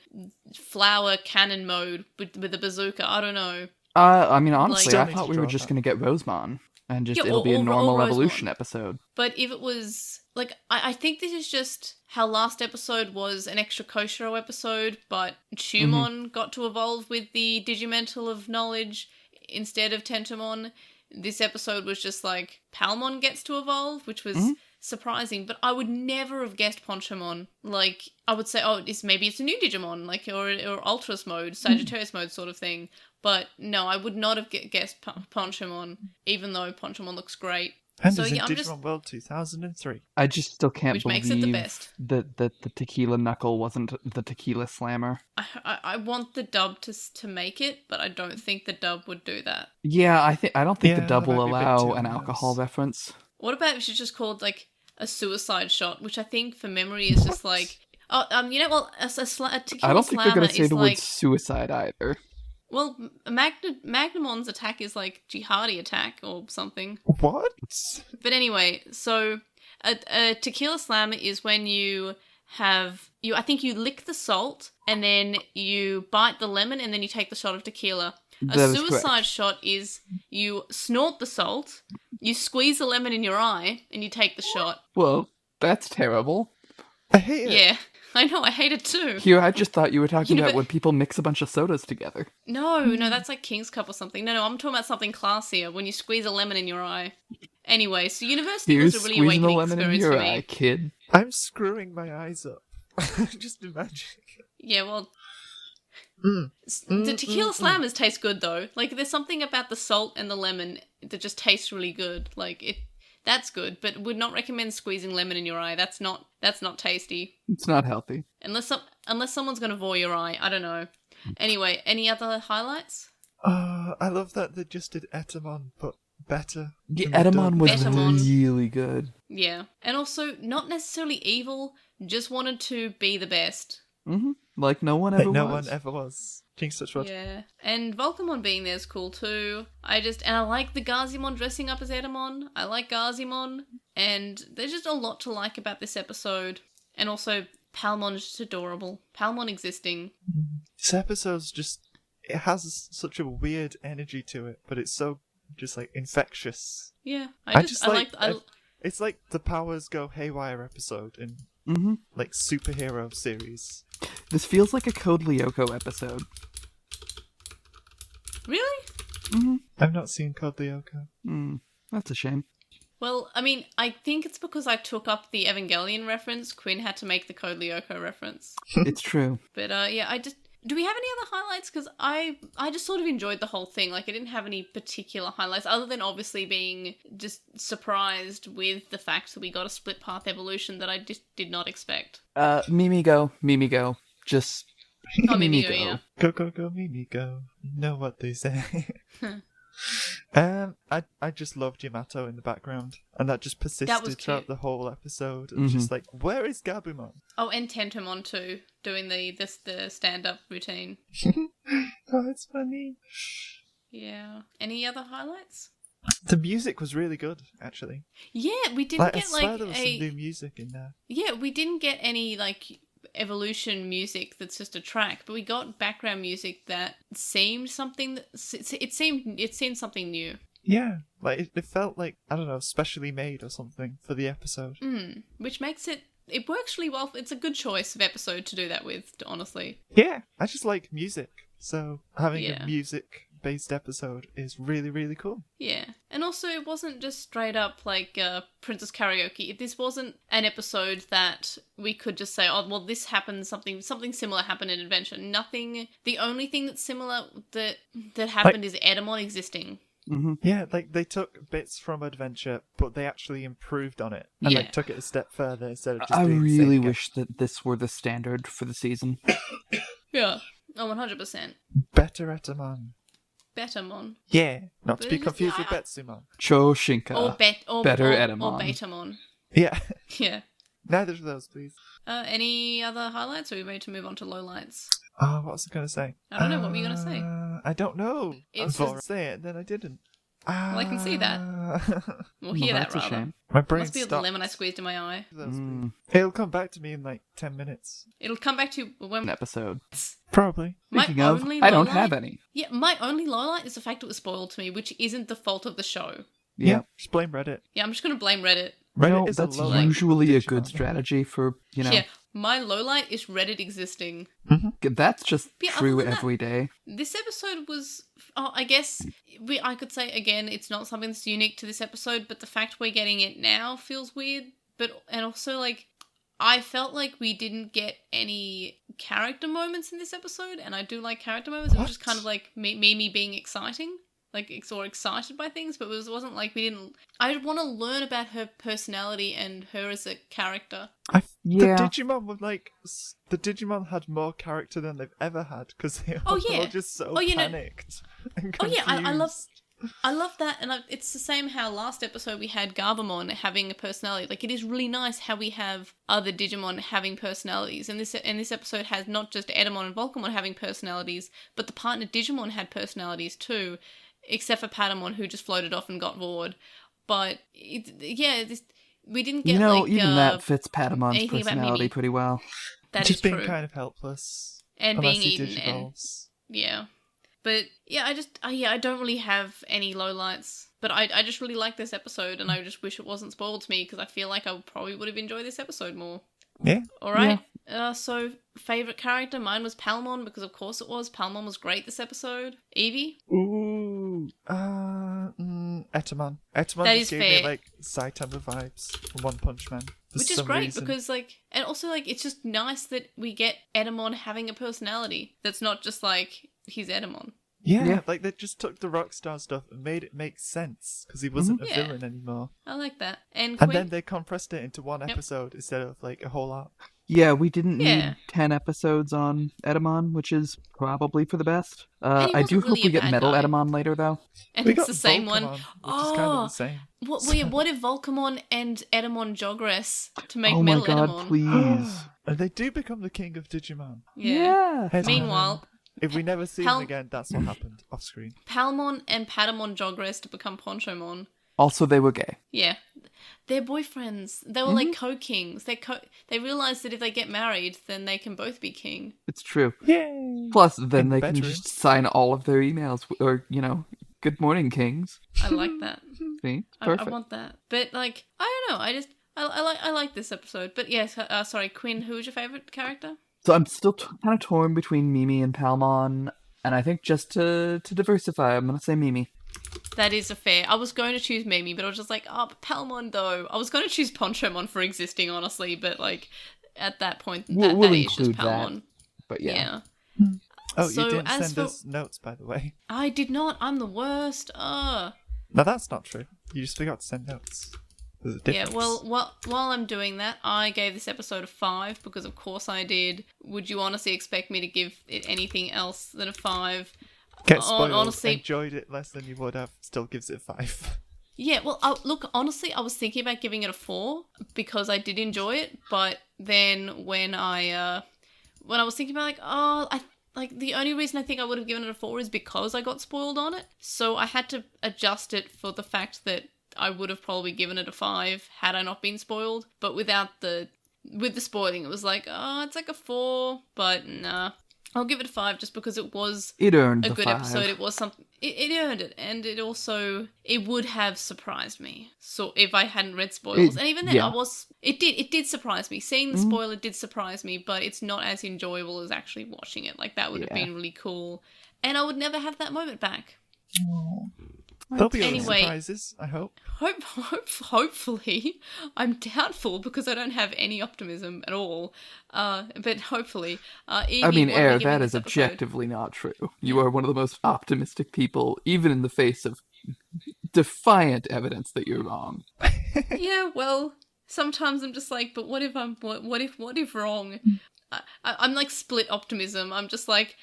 flower cannon mode with the bazooka. I don't know. I mean, honestly, Like- I thought we were just going to get Rosemon. And just Yeah, it'll be a or normal Rosemon. evolution episode. But if it was, like, I think this is just how last episode was an extra Koshiro episode, but Chumon got to evolve with the Digimental of Knowledge instead of Tentomon. This episode was just like, Palmon gets to evolve, which was surprising, but I would never have guessed Ponchomon. Like, I would say, maybe it's a new Digimon, like, or Ultras mode, Sagittarius mode sort of thing. But no, I would not have guessed Ponchomon, even though Ponchomon looks great. And So, is in yeah, I'm just- Digimon World 2003. I just still can't Which believe makes it the best. that the tequila knuckle wasn't the tequila slammer. I want the dub to make it, but I don't think the dub would do that. Yeah, I don't think Yeah, the dub that will might be a bit allow too an obvious. alcohol reference. What about if it's just called, like, a suicide shot, which I think, for memory, is just like... a tequila I don't think they're slammer gonna say is the like... word suicide either. Well, Magnamon's attack is like jihadi attack or something. What? But anyway, so a tequila slammer is when I think you lick the salt and then you bite the lemon and then you take the shot of tequila. A That is suicide correct. shot is you snort the salt, you squeeze the lemon in your eye, and you take the shot. Well, that's terrible. I hate it. Yeah, I know, I hate it too. Here, I just thought you were talking You know, about but- when people mix a bunch of sodas together. No, that's like King's Cup or something. No, I'm talking about something classier, when you squeeze a lemon in your eye. Anyway, so university Here's was a really squeezing the awakening lemon in experience your for me. eye, kid. I'm screwing my eyes up. Just imagine. Yeah, well... The tequila slammers taste good though. Like there's something about the salt and the lemon that just tastes really good. Like that's good, but would not recommend squeezing lemon in your eye. That's not tasty. It's not healthy. Unless someone's gonna vor your eye. I don't know. Anyway, any other highlights? I love that they just did Edamon, but better. Yeah, than they've Edamon done. was Edamon. really good. Yeah, and also not necessarily evil. Just wanted to be the best. Like no one Like ever no was. one ever was. King's Touch Rod. Yeah, and Volkemon being there is cool too. I like the Gazimon dressing up as Edamon. I like Gazimon, and there's just a lot to like about this episode. And also, Palmon is just adorable. Palmon existing. This episode's just, it has such a weird energy to it, but it's so just like infectious. Yeah, It's like the Powers Go Haywire episode in like superhero series. This feels like a Code Lyoko episode. Really? I've not seen Code Lyoko. That's a shame. Well, I mean, I think it's because I took up the Evangelion reference. Quinn had to make the Code Lyoko reference. It's true. But yeah, do we have any other highlights? Because I just sort of enjoyed the whole thing. Like, I didn't have any particular highlights other than obviously being just surprised with the fact that we got a split path evolution that I just did not expect. Mimi go. Just Oh, Mimi, go. yeah. Go, go, go, Mimi, go. You know what they say. I just loved Yamato in the background, and that just persisted That was throughout cute. the whole episode. It was just like, where is Gabumon? Oh, and Tentomon too, doing the stand-up routine. Oh, it's funny. Yeah. Any other highlights? The music was really good, actually. Yeah, we didn't Like, I get swear like there was some new music in there. Yeah, we didn't get any like evolution music that's just a track, but we got background music that seemed something that it seemed something new. Yeah, like it felt like, I don't know, specially made or something for the episode. Which makes it works really well. It's a good choice of episode to do that with, honestly. Yeah, I just like music. So having Yeah. a music based episode is really, really cool. Yeah. And also, it wasn't just straight up like Princess Karaoke. This wasn't an episode that we could just say, oh, well, this happened, something similar happened in Adventure. Nothing. The only thing that's similar that happened is Edamon existing. Mm-hmm. Yeah, like they took bits from Adventure, but they actually improved on it and like took it a step further instead of just I doing the same really again. wish that this were the standard for the season. Yeah. Oh, 100%. Better Edamon. Betamon. Yeah, not to But be it's confused just- with Betsumon. Choshinka. Or Better or Edamon. Betamon. Yeah, Yeah. neither of those, please. Any other highlights, or are we ready to move on to lowlights? Oh, what was I going to say? I don't know. What were you going to say? I don't know. It's I thought just- I'd say it, then I didn't. I can see that. We'll hear Well, that's that a rather. shame. My brain Must be the stopped. lemon I squeezed in my eye. It'll come back to me in like 10 minutes. It'll come back to when An episode. Probably. my Speaking of, only I don't lowlight- have any. Yeah, my only lowlight is the fact it was spoiled to me, which isn't the fault of the show. Yeah. Just blame Reddit. Yeah, I'm just gonna blame Reddit. Reddit No, is that's a lowlight usually a Digimon. good strategy for, Yeah, my lowlight is Reddit existing. That's just Yeah, other true than that- every day. This episode was, I guess, I could say, again, it's not something that's unique to this episode, but the fact we're getting it now feels weird. And also, like, I felt like we didn't get any character moments in this episode, and I do like character moments. It was just kind of like Mimi being exciting, like, or excited by things, but it wasn't like we didn't... I want to learn about her personality and her as a character. Yeah. The Digimon were like... The Digimon had more character than they've ever had, because they were all just so panicked and Oh yeah, confused. I love that, and it's the same how last episode we had Garbamon having a personality. Like, it is really nice how we have other Digimon having personalities, and this episode has not just Edamon and Volkemon having personalities, but the partner Digimon had personalities too, except for Patamon, who just floated off and got bored. But we didn't get even that fits Patamon's anything about personality Mimi. pretty well. That just is being true. kind of helpless. And unless being he eaten, and digivolves. yeah. But yeah, I don't really have any lowlights. But I just really like this episode, and I just wish it wasn't spoiled to me, because I feel like I probably would have enjoyed this episode more. Yeah. All right. So favorite character, mine was Palmon, because of course it was. Palmon was great this episode. Evie. Ooh. Edamon. Edamon That just is gave me fair. like Saitama vibes from One Punch Man. for Which is some great reason. because, like, and also, like, it's just nice that we get Edamon having a personality that's not just like he's Edamon. Yeah, like they just took the Rockstar stuff and made it make sense because he wasn't a Yeah. villain anymore. I like that. And And Quinn, then they compressed it into one episode instead of like a whole arc. Yeah, we didn't Yeah. need 10 episodes on Edamon, which is probably for the best. And he I do wasn't hope really we a get bad Metal guy. Edamon later, though. and We it's got the same one. Volkemon, which is kind of the same. What if Volkemon and Edamon jogress to make Oh my Metal god, Edamon? please. And they do become the king of Digimon. Yeah. Edamon. Meanwhile, If we never see Pal- them again, that's what happened off screen. Palmon and Patamon jogress to become Ponchomon. Also, they were gay. Yeah. They're boyfriends. They were like co-kings. They realized that if they get married, then they can both be king. It's true. Yay! Plus, then In they the can bedroom. just sign all of their emails, or, good morning, kings. I like that. See? I Perfect. want that. But, like, I don't know. I like this episode. But yes, sorry, Quinn, who was your favorite character? So I'm still kind of torn between Mimi and Palmon, and I think just to diversify, I'm going to say Mimi. That is a fair. I was going to choose Mimi, but I was just like, but Palmon though. I was going to choose Ponchomon for existing, honestly, but like at that point, We'll that is just include that. Palmon. But yeah. Oh, So, you didn't as send for- us notes, by the way. I did not. I'm the worst. No, that's not true. You just forgot to send notes. There's a Yeah, difference. well, while I'm doing that, I gave this episode a 5 because, of course, I did. Would you honestly expect me to give it anything else than a 5? Get spoiled. honestly- Enjoyed it less than you would have. Still gives it 5. Yeah, well, look, honestly, I was thinking about giving it a 4 because I did enjoy it, but then when I was thinking about the only reason I think I would have given it a 4 is because I got spoiled on it. So I had to adjust it for the fact that I would have probably given it a 5 had I not been spoiled. But with the spoiling, it was like, it's like a 4, but nah. I'll give it a 5 just because it was It earned a the good 5. episode. It was something. It earned it, and it would have surprised me. So if I hadn't read spoilers, and even then, yeah. It did surprise me. Seeing the spoiler did surprise me, but it's not as enjoyable as actually watching it. Like that would have been really cool, and I would never have that moment back. There'll be Anyway. other surprises, I hope. Hopefully, I'm doubtful because I don't have any optimism at all. But hopefully, Evie, I mean, what are we Air, giving that this is episode? objectively not true. You are one of the most optimistic people, even in the face of defiant evidence that you're wrong. Yeah, well, sometimes I'm just like, but what if what if wrong? I'm like split optimism. I'm just like,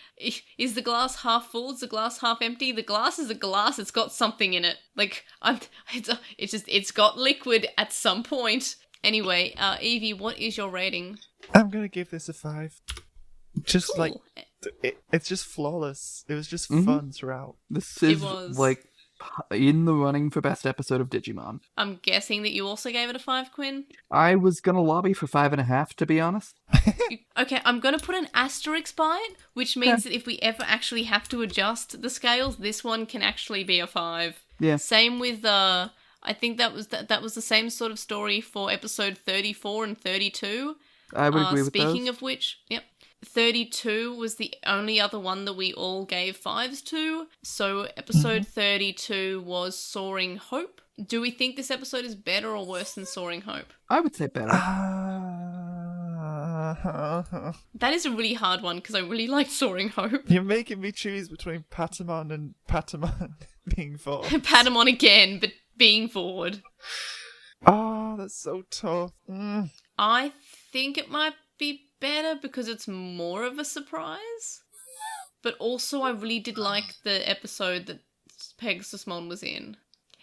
is the glass half full? Is the glass half empty? The glass is a glass. It's got something in it. Like it's got liquid at some point. Anyway, Evie, what is your rating? I'm gonna give this a 5. Just Cool. like it's just flawless. It was just fun throughout. This is was. like in the running for best episode of Digimon. I'm guessing that you also gave it a 5, Quinn. I was gonna lobby for 5.5, to be honest. Okay, I'm going to put an asterisk by it, which means that if we ever actually have to adjust the scales, this one can actually be a 5. Yeah. Same with, I think that was the same sort of story for episode 34 and 32. I would agree with Speaking those. of which, 32 was the only other one that we all gave 5s to. So episode 32 was Soaring Hope. Do we think this episode is better or worse than Soaring Hope? I would say better. That is a really hard one because I really like Soaring Hope. You're making me choose between Patamon and Patamon being forward. Patamon again, but being forward. Oh, that's so tough. I think it might be better because it's more of a surprise. But also I really did like the episode that Pegasusmon was in.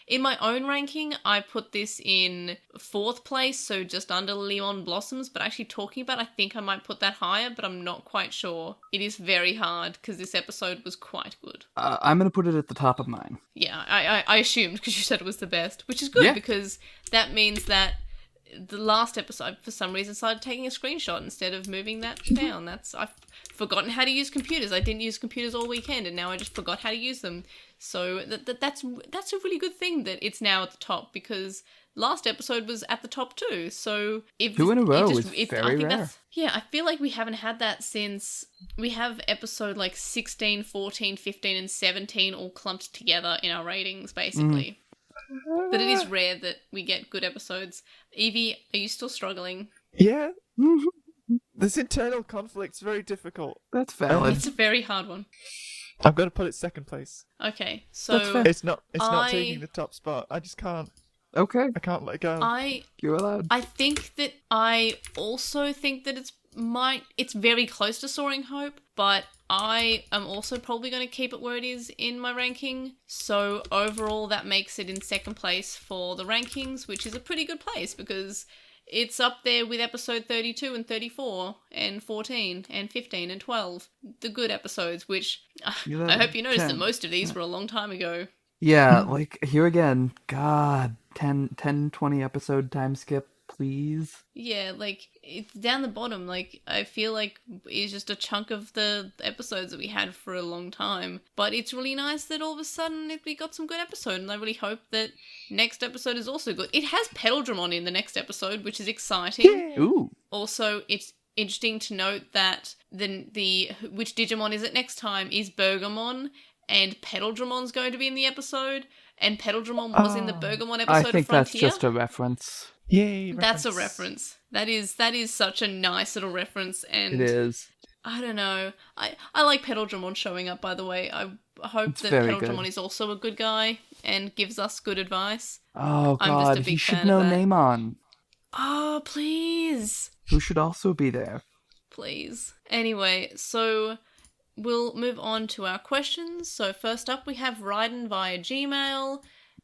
In my own ranking, I put this in 4th place, so just under Lemon Blossoms, but actually talking about it, I think I might put that higher, but I'm not quite sure. It is very hard, because this episode was quite good. I'm gonna put it at the top of mine. Yeah, I assumed, because you said it was the best, which is good, because that means that the last episode, for some reason, started taking a screenshot instead of moving that down. I've forgotten how to use computers. I didn't use computers all weekend, and now I just forgot how to use them. So that's a really good thing that it's now at the top, because last episode was at the top too. So if 2 in a row is I very think rare. I feel like we haven't had that since we have episode like 16, 14, 15, and 17 all clumped together in our ratings, basically. But it is rare that we get good episodes. Evie, are you still struggling? Yeah. This internal conflict's very difficult. That's valid. It's a very hard one. I'm going to put it 2nd place. Okay, That's so fair. It's not taking the top spot. I just can't. Okay, I can't let it go. you're allowed. I think that I also think that it's very close to Soaring Hope, but I am also probably going to keep it where it is in my ranking. So overall, that makes it in 2nd place for the rankings, which is a pretty good place because it's up there with episode 32 and 34 and 14 and 15 and 12. The good episodes, which I hope you noticed that most of these were a long time ago. Yeah, like, here again, God, 10, 20 episode time skip, please. Yeah, like, it's down the bottom. Like, I feel like it's just a chunk of the episodes that we had for a long time. But it's really nice that all of a sudden we got some good episodes, and I really hope that next episode is also good. It has Pedaldramon in the next episode, which is exciting. Ooh. Also, it's interesting to note that the which Digimon is it next time is Bergamon, and Pedaldramon's going to be in the episode, and Pedaldramon was in the Bergamon episode I think of Frontier. that's just a reference. Yay! That's a reference. That is such a nice little reference, and It is. I don't know. I like Pedaldramon showing up, by the way. I hope It's that very Pedaldramon good. is also a good guy and gives us good advice. Oh, I'm just a God, big he should fan know of that. Neymon, Oh, please. who should also be there. Please. Anyway, so we'll move on to our questions. So first up, we have Raiden via Gmail,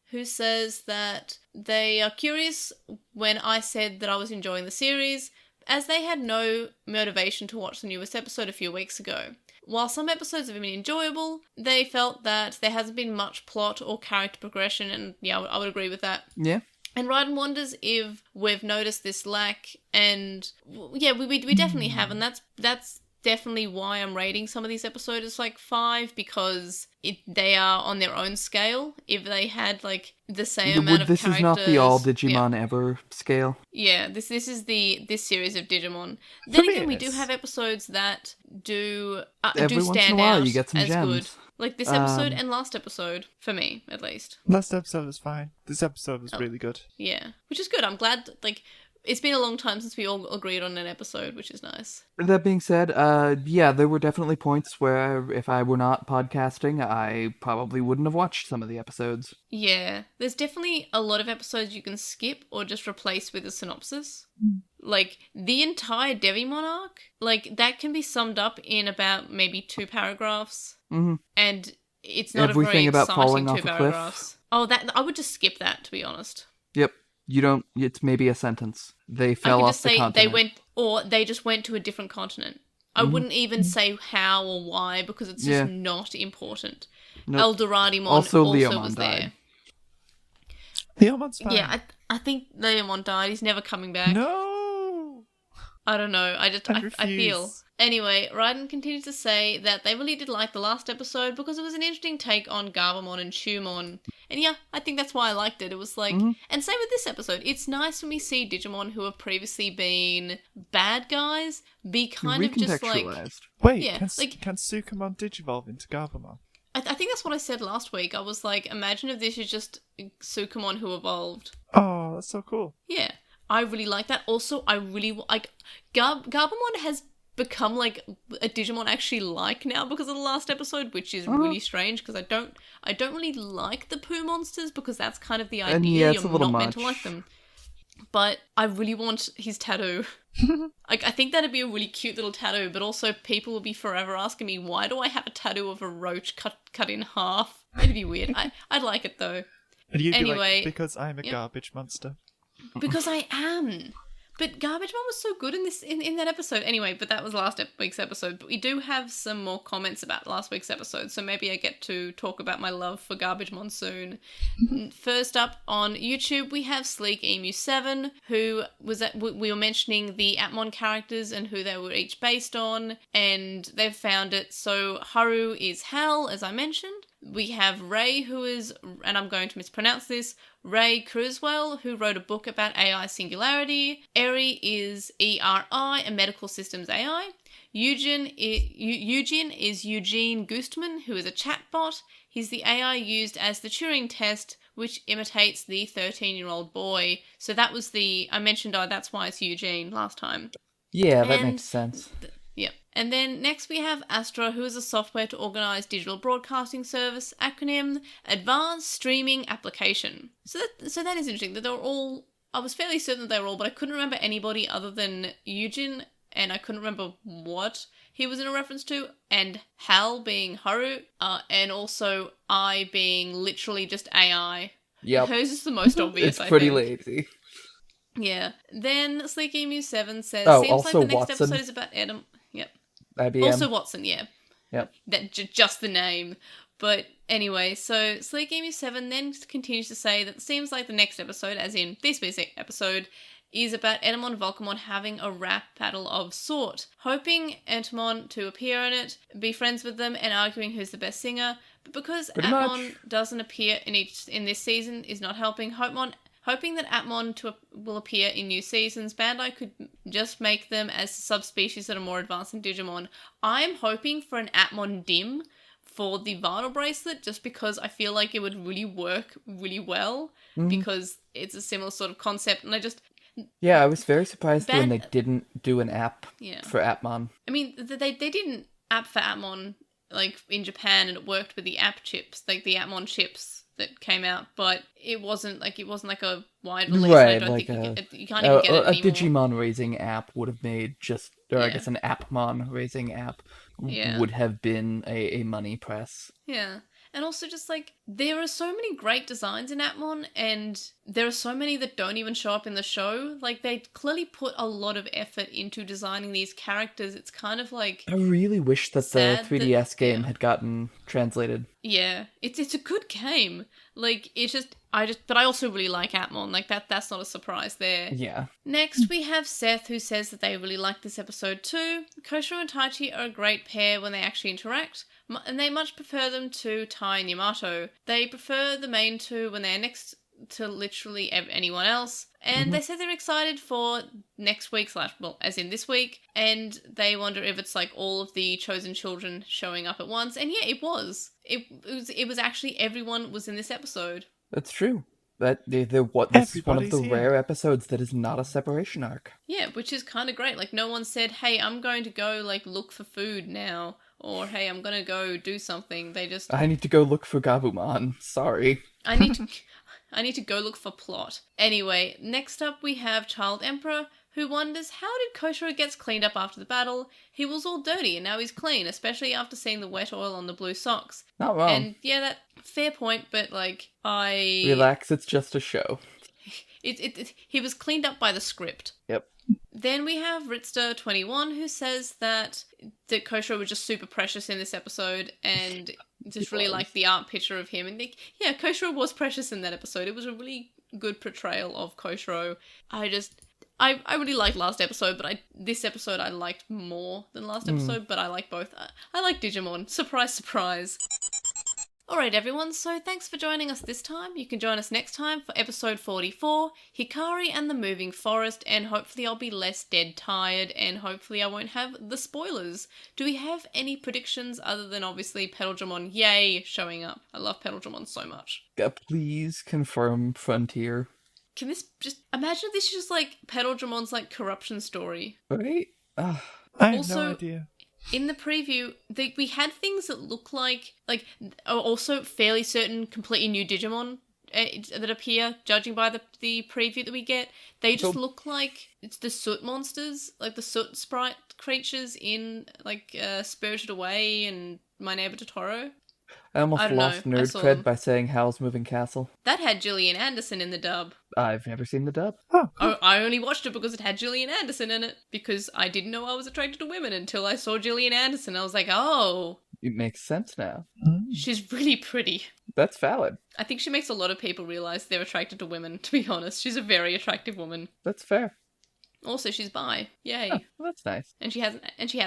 who says that they are curious when I said that I was enjoying the series, as they had no motivation to watch the newest episode a few weeks ago. While some episodes have been enjoyable, they felt that there hasn't been much plot or character progression, and yeah, I would agree with that. Yeah. And Raiden wonders if we've noticed this lack, and yeah, we definitely have, and that's definitely why I'm rating some of these episodes as like 5, because they are on their own scale. If they had like the same amount of This characters, is not the all yeah. Digimon ever scale. Yeah, this is this series of Digimon. Then me, again, we it do is. have episodes that do Every once in a stand while, out you get some as gems. good. Like this episode and last episode, for me at least. Last episode was fine. This episode was really good. Yeah, which is good. I'm glad. Like, it's been a long time since we all agreed on an episode, which is nice. That being said, yeah, there were definitely points where if I were not podcasting, I probably wouldn't have watched some of the episodes. Yeah, there's definitely a lot of episodes you can skip or just replace with a synopsis. Like, the entire Devimon arc, like, that can be summed up in about maybe 2 paragraphs. Mm-hmm. And it's not Everything a very about exciting falling 2 off a cliff. paragraphs. Oh, that I would just skip that, to be honest. Yep. You don't. It's maybe a sentence. They I fell could off just the say continent. they went, or they just went to a different continent. I wouldn't even say how or why, because it's just not important. Nope. Eldoradimon Also, also Leomon was died. there. Leomon's fine. Yeah, I think Leomon died. He's never coming back. No! I don't know. I feel. refuse. Anyway, Raiden continues to say that they really did like the last episode because it was an interesting take on Garbamon and Tumon. And yeah, I think that's why I liked it. It was like, and same with this episode. It's nice when we see Digimon who have previously been bad guys be kind of just like, Recontextualized. Wait, Yeah, can, like- can Sukamon digivolve into Garbamon? I think that's what I said last week. I was like, imagine if this is just Sukamon who evolved. Oh, that's so cool. Yeah, I really like that. Also, I really like Garbamon has become like a Digimon I actually like now because of the last episode, which is really strange because I don't really like the poo monsters because that's kind of the idea. And yeah, it's You're a little not meant to much. like them. But I really want his tattoo. Like, I think that'd be a really cute little tattoo, but also people will be forever asking me, why do I have a tattoo of a roach cut in half? It'd be weird. I'd like it though. And you'd be Anyway, like, because I'm a garbage monster. Because I am. But Garbagemon was so good in this in that episode. Anyway, but that was last week's episode. But we do have some more comments about last week's episode, so maybe I get to talk about my love for Garbagemon soon. First up on YouTube, we have Sleek Emu 7, who was we were mentioning the Atmon characters and who they were each based on, and they've found it. So Haru is Hal, as I mentioned. We have Ray, who is, and I'm going to mispronounce this, Ray Criswell, who wrote a book about AI singularity. Eri is ERI, a medical systems AI. Eugene is Eugene Gustman, who is a chatbot. He's the AI used as the Turing test, which imitates the 13-year-old boy. So that was I mentioned, that's why it's Eugene last time. Yeah, that And- makes sense. Yep. And then next we have Astra, who is a software to organize digital broadcasting service, acronym Advanced Streaming Application. So that is interesting that they were all, I was fairly certain that they were all, but I couldn't remember anybody other than Eugen, and I couldn't remember what he was in a reference to, and Hal being Haru, and also I being literally just AI. Yep. Hers is the most obvious, It's I pretty think. lazy. Yeah. Then Sleek Emu 7 says, Oh, seems also like the next Watson. episode is about Edamon. Yep. IBM. Also Watson, yeah. Yep. That just the name. But anyway, so Sleek Emu 7 then continues to say that it seems like the next episode, as in this week's episode, is about Edamon and Volkemon having a rap battle of sort. Hoping Edamon to appear in it, be friends with them, and arguing who's the best singer. But because Pretty Atmon much. doesn't appear in this season is not helping, hoping that Atmon will appear in new seasons, Bandai could just make them as subspecies that are more advanced than Digimon. I'm hoping for an Atmon Dim for the Vital Bracelet, just because I feel like it would really work really well, because it's a similar sort of concept, and Yeah, I was very surprised Bad- when they didn't do an app Yeah. for Atmon. I mean, they didn't app for Atmon, like, in Japan, and it worked with the app chips, like the Atmon chips that came out, but it wasn't like a wide release. Right, and I don't like think you can't even get it a anymore. Digimon raising app would have made I Yeah. guess an Appmon raising app Yeah. would have been a money press. Yeah. And also just, like, There are so many great designs in Atmon, and there are so many that don't even show up in the show. Like, they clearly put a lot of effort into designing these characters. It's kind of like... I really wish that the sad 3DS game yeah. had gotten translated. Yeah, it's a good game. Like, but I also really like Atmon. Like, that's not a surprise there. Yeah. Next, we have Seth, who says that they really like this episode too. Koshiro and Taichi are a great pair when they actually interact, and they much prefer them to Tai and Yamato. They prefer the main two when they are next to literally anyone else, and they said they're excited for next week as in this week, and they wonder if it's like all of the chosen children showing up at once. And yeah, it was. It was actually everyone was in this episode. That's true. This is one of Everybody's the here. rare episodes that is not a separation arc. Yeah, which is kind of great. Like, no one said, hey, I'm going to go, like, look for food now, or hey, I'm going to go do something. They just... I need to go look for Gabumon. Sorry. I need to go look for plot. Anyway, next up we have Child Emperor, who wonders how did Koshiro gets cleaned up after the battle? He was all dirty and now he's clean, especially after seeing the wet oil on the blue socks. Not wrong. And yeah, that fair point, but like Relax, it's just a show. He was cleaned up by the script. Yep. Then we have Ritster21, who says that Koshiro was just super precious in this episode and just really like the art picture of him. And yeah, Koshiro was precious in that episode. It was a really good portrayal of Koshiro. I really liked last episode, but this episode I liked more than last episode, but I like both. I like Digimon. Surprise, surprise. Alright everyone, so thanks for joining us this time. You can join us next time for episode 44, Hikari and the Moving Forest, and hopefully I'll be less dead tired, and hopefully I won't have the spoilers. Do we have any predictions other than obviously Petalgemon, yay, showing up? I love Petalgemon so much. Please confirm Frontier. Can this just... Imagine if this is just like Petalgemon's like corruption story. Right? I have Also, no idea. In the preview, we had things that look like also fairly certain completely new Digimon that appear, judging by the preview that we get. They just look like it's the soot monsters, like the soot sprite creatures in like Spirited Away and My Neighbor Totoro. I almost don't lost know. I nerd saw cred them. by saying Howl's Moving Castle. That had Gillian Anderson in the dub. I've never seen the dub. Oh, cool. I only watched it because it had Gillian Anderson in it, because I didn't know I was attracted to women until I saw Gillian Anderson. I was like, oh, It makes sense now. she's really pretty. That's valid. I think she makes a lot of people realise they're attracted to women, to be honest. She's a very attractive woman. That's fair. Also, she's bi. Yay. Oh, well, that's nice. And she has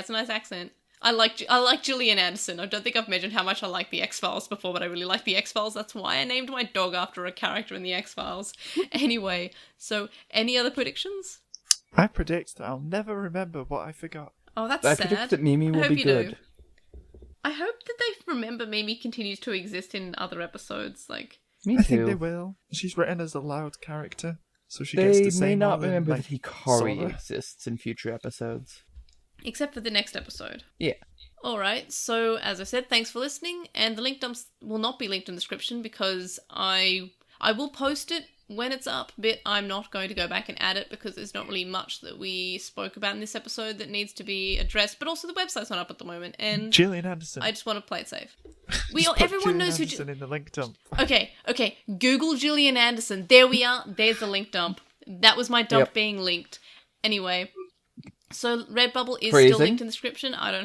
a nice accent. I like Gillian Anderson. I don't think I've mentioned how much I like the X-Files before, but I really like the X-Files. That's why I named my dog after a character in the X-Files. Anyway, so any other predictions? I predict that I'll never remember what I forgot. Oh, that's I sad. predict that Mimi I will hope be you good. do. I hope that they remember Mimi continues to exist in other episodes. Like, Me I think they too. will. She's written as a loud character, so she gets They to say may not more than, remember like, that Hikari Sora. exists in future episodes. except for the next episode. Yeah. Alright, so as I said, thanks for listening, and the link dumps will not be linked in the description because I will post it when it's up, but I'm not going to go back and add it because there's not really much that we spoke about in this episode that needs to be addressed, but also the website's not up at the moment, and Gillian Anderson. I just want to play it safe. Just put Everyone Gillian knows who... Anderson in the link dump. Okay, Google Gillian Anderson. There we are. There's the link dump. That was my dump Yep. being linked. Anyway, so Redbubble is Phrasing. still linked in the description. I don't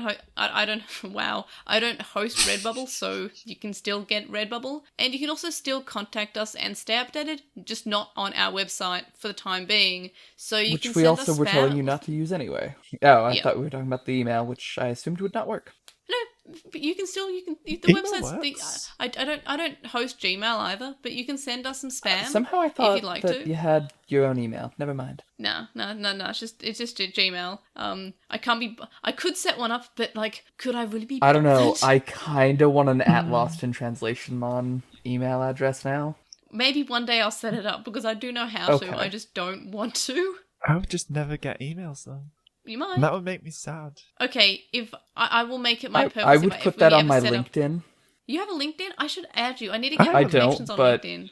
host Redbubble, so you can still get Redbubble, and you can also still contact us and stay updated, just not on our website for the time being. So you Which can we send also us were spam. telling you not to use anyway. Oh, I Yeah. thought we were talking about the email, which I assumed would not work. No, but you can still the Email website's works. I don't host Gmail either, but you can send us some spam. Somehow I thought you'd like that to. you had your own email. Never mind. No. It's just a Gmail. I could set one up, but like, could I really be? I don't know. bothered? I kind of want an @LostinTranslationmon email address now. Maybe one day I'll set it up because I do know how Okay. to. I just don't want to. I would just never get emails though. You might. And that would make me sad. Okay, if I will make it my purpose. I would if put we that on ever my set up- LinkedIn. You have a LinkedIn? I should add you. I need to get I my don't, connections on but- LinkedIn.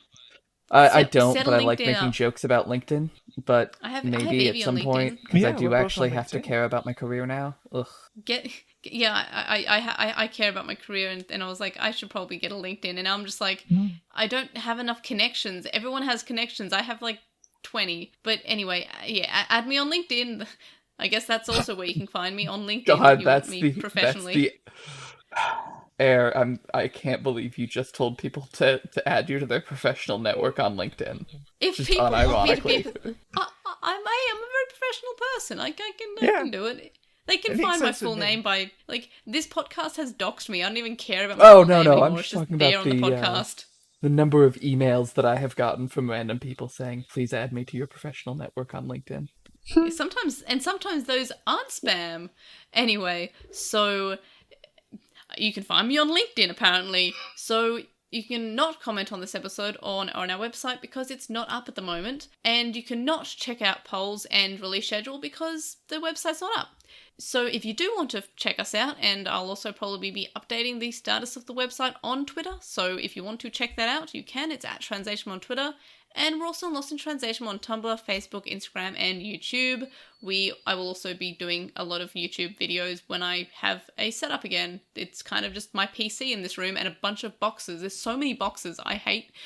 I Set- don't, set a but I like LinkedIn making up. jokes about LinkedIn. But I have maybe Evie at on some LinkedIn. point, because Yeah, I we're do both actually on have to LinkedIn. care about my career now. Ugh. Get yeah, I care about my career, and I was like, I should probably get a LinkedIn, and now I'm just like, I don't have enough connections. Everyone has connections. I have like 20. But anyway, yeah, add me on LinkedIn. I guess that's also where you can find me on LinkedIn God, if you want me professionally. I can't believe you just told people to add you to their professional network on LinkedIn. If Just people want me to unironically. be, I'm a very professional person. I can do it. They can It makes find my sense with full me. name by, like, this podcast has doxed me. I don't even care about my Oh, full no, name no, anymore. I'm It's just just talking there about on the the, podcast. The number of emails that I have gotten from random people saying, please add me to your professional network on LinkedIn. Sometimes those aren't spam. Anyway, so you can find me on LinkedIn apparently. So you can not comment on this episode on our website because it's not up at the moment, and you cannot check out polls and release schedule because the website's not up. So if you do want to check us out, and I'll also probably be updating the status of the website on Twitter, so if you want to check that out, you can. It's at Translation on Twitter, and we're also on LostinTranslationmon on Tumblr, Facebook, Instagram, and YouTube. I will also be doing a lot of YouTube videos when I have a setup again. It's kind of just my PC in this room and a bunch of boxes. There's so many boxes. I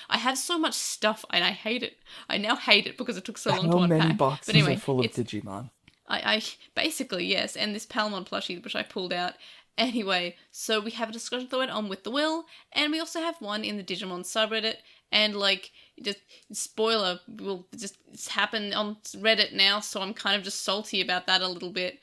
have so much stuff and I hate it. I now hate it because it took so long to How unpack. many boxes but anyway, are full of it's, Digimon? I basically, yes, and this Palmon plushie which I pulled out. Anyway, so we have a discussion thread on With the Will, and we also have one in the Digimon subreddit, and like, just spoiler, will just happen on Reddit now, so I'm kind of just salty about that a little bit.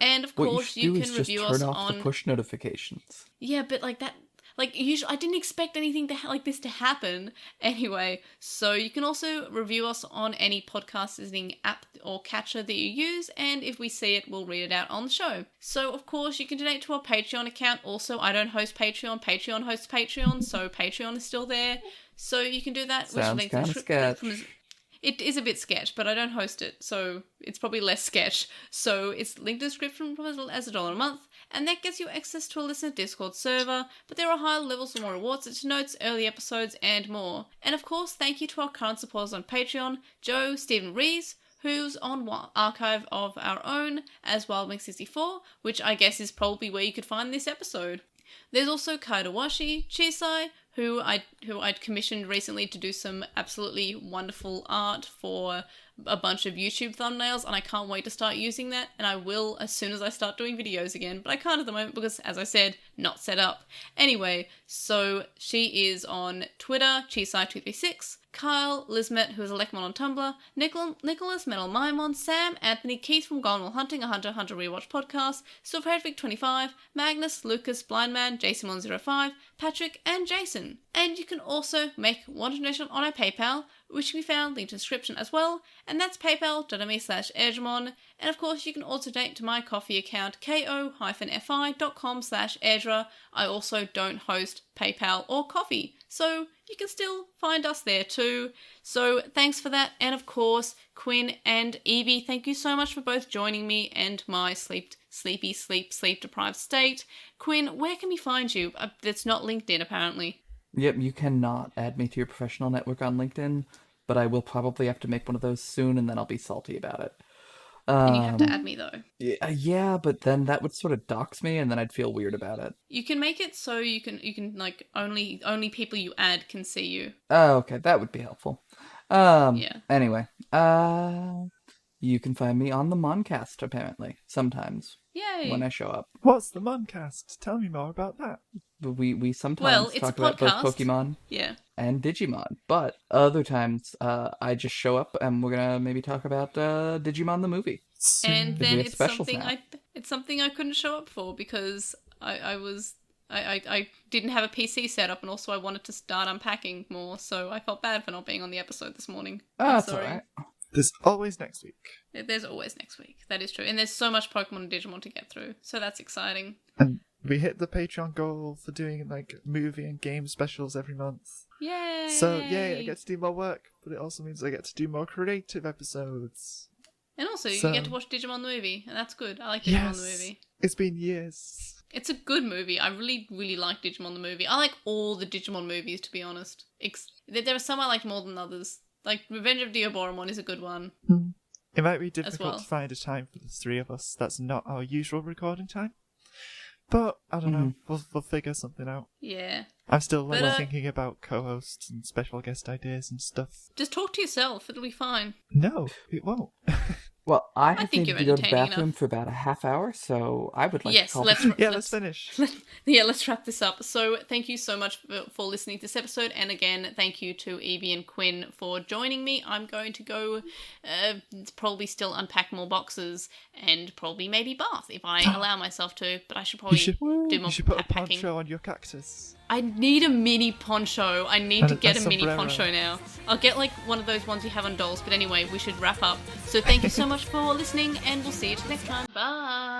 And of What course, you you should do can is just review turn us off on. the push notifications. Yeah, but like that, like usually, I didn't expect anything like this to happen. Anyway, so you can also review us on any podcast listening app or catcher that you use, and if we see it, we'll read it out on the show. So of course, you can donate to our Patreon account. Also, I don't host Patreon. Patreon hosts Patreon, so Patreon is still there. So you can do that. Sounds kind of sketch. It is a bit sketch, but I don't host it, so it's probably less sketch. So it's linked in the description as $1 a month, and that gets you access to a listener Discord server, but there are higher levels for more rewards, such as notes, early episodes, and more. And of course, thank you to our current supporters on Patreon, Joe, Stephen Rees, who's on Archive of Our Own as WildMix64, which I guess is probably where you could find this episode. There's also Kaidawashi, Chisai, who I'd commissioned recently to do some absolutely wonderful art for a bunch of YouTube thumbnails, and I can't wait to start using that, and I will as soon as I start doing videos again, but I can't at the moment because, as I said, not set up. Anyway, so she is on Twitter, Chisai236, Kyle, Lismet, who is a Lekmon on Tumblr, Nicholas, Metal Mimon, Sam, Anthony, Keith from Gone While Hunting, a Hunter Rewatch podcast, Silverheadvic25, Magnus, Lucas, Blindman, Jason105, Patrick, and Jason. And you can also make one donation on our PayPal, which can be found linked in the description as well, and that's paypal.me/Argemon. And of course, you can also donate to my coffee account, ko-fi.com/Airdra. I also don't host PayPal or coffee, so you can still find us there too. So thanks for that. And of course, Quinn and Evie, thank you so much for both joining me and my sleep deprived state. Quinn, where can we find you? That's not LinkedIn, apparently. Yep, you cannot add me to your professional network on LinkedIn, but I will probably have to make one of those soon, and then I'll be salty about it. And you have to add me, though. Yeah, but then that would sort of dox me, and then I'd feel weird about it. You can make it so you can like only people you add can see you. Oh, okay, that would be helpful. Yeah. Anyway, you can find me on the Moncast, apparently, sometimes. Yay! When I show up. What's the Moncast? Tell me more about that. We sometimes it's talk a about both podcast. Pokemon and Digimon, but other times I just show up and we're gonna maybe talk about Digimon the movie. And We then have it's specials something now. it's something I couldn't show up for because I didn't have a PC set up, and also I wanted to start unpacking more, so I felt bad for not being on the episode this morning. I'm That's sorry. alright. There's always next week. There's always next week. That is true. And there's so much Pokemon and Digimon to get through, so that's exciting. And we hit the Patreon goal for doing like movie and game specials every month. Yay! So yay, I get to do more work, but it also means I get to do more creative episodes. And also, So- you get to watch Digimon the movie, and that's good. I like Digimon the movie. It's been years. It's a good movie. I really, really like Digimon the movie. I like all the Digimon movies, to be honest. There are some I like more than others. Like, Revenge of Diaboromon is a good one. It might be difficult well. to find a time for the three of us. That's not our usual recording time. But I don't know. We'll figure something out. Yeah. I'm still like But, thinking about co-hosts and special guest ideas and stuff. Just talk to yourself. It'll be fine. No, it won't. Well, I have think needed you're to go to the entertaining bathroom enough. for about a half hour, so I would like Yes, to call let's Yeah, let's finish. let's wrap this up. So thank you so much for listening to this episode, and again, thank you to Evie and Quinn for joining me. I'm going to go probably still unpack more boxes and probably maybe bath if I allow myself to, but I should probably do more You should put a packing. poncho on your cactus. I need a mini poncho. I need And to get a a mini sombrero. poncho now. I'll get like one of those ones you have on dolls, but anyway, we should wrap up. So thank you so much for listening, and we'll see you next time. Bye!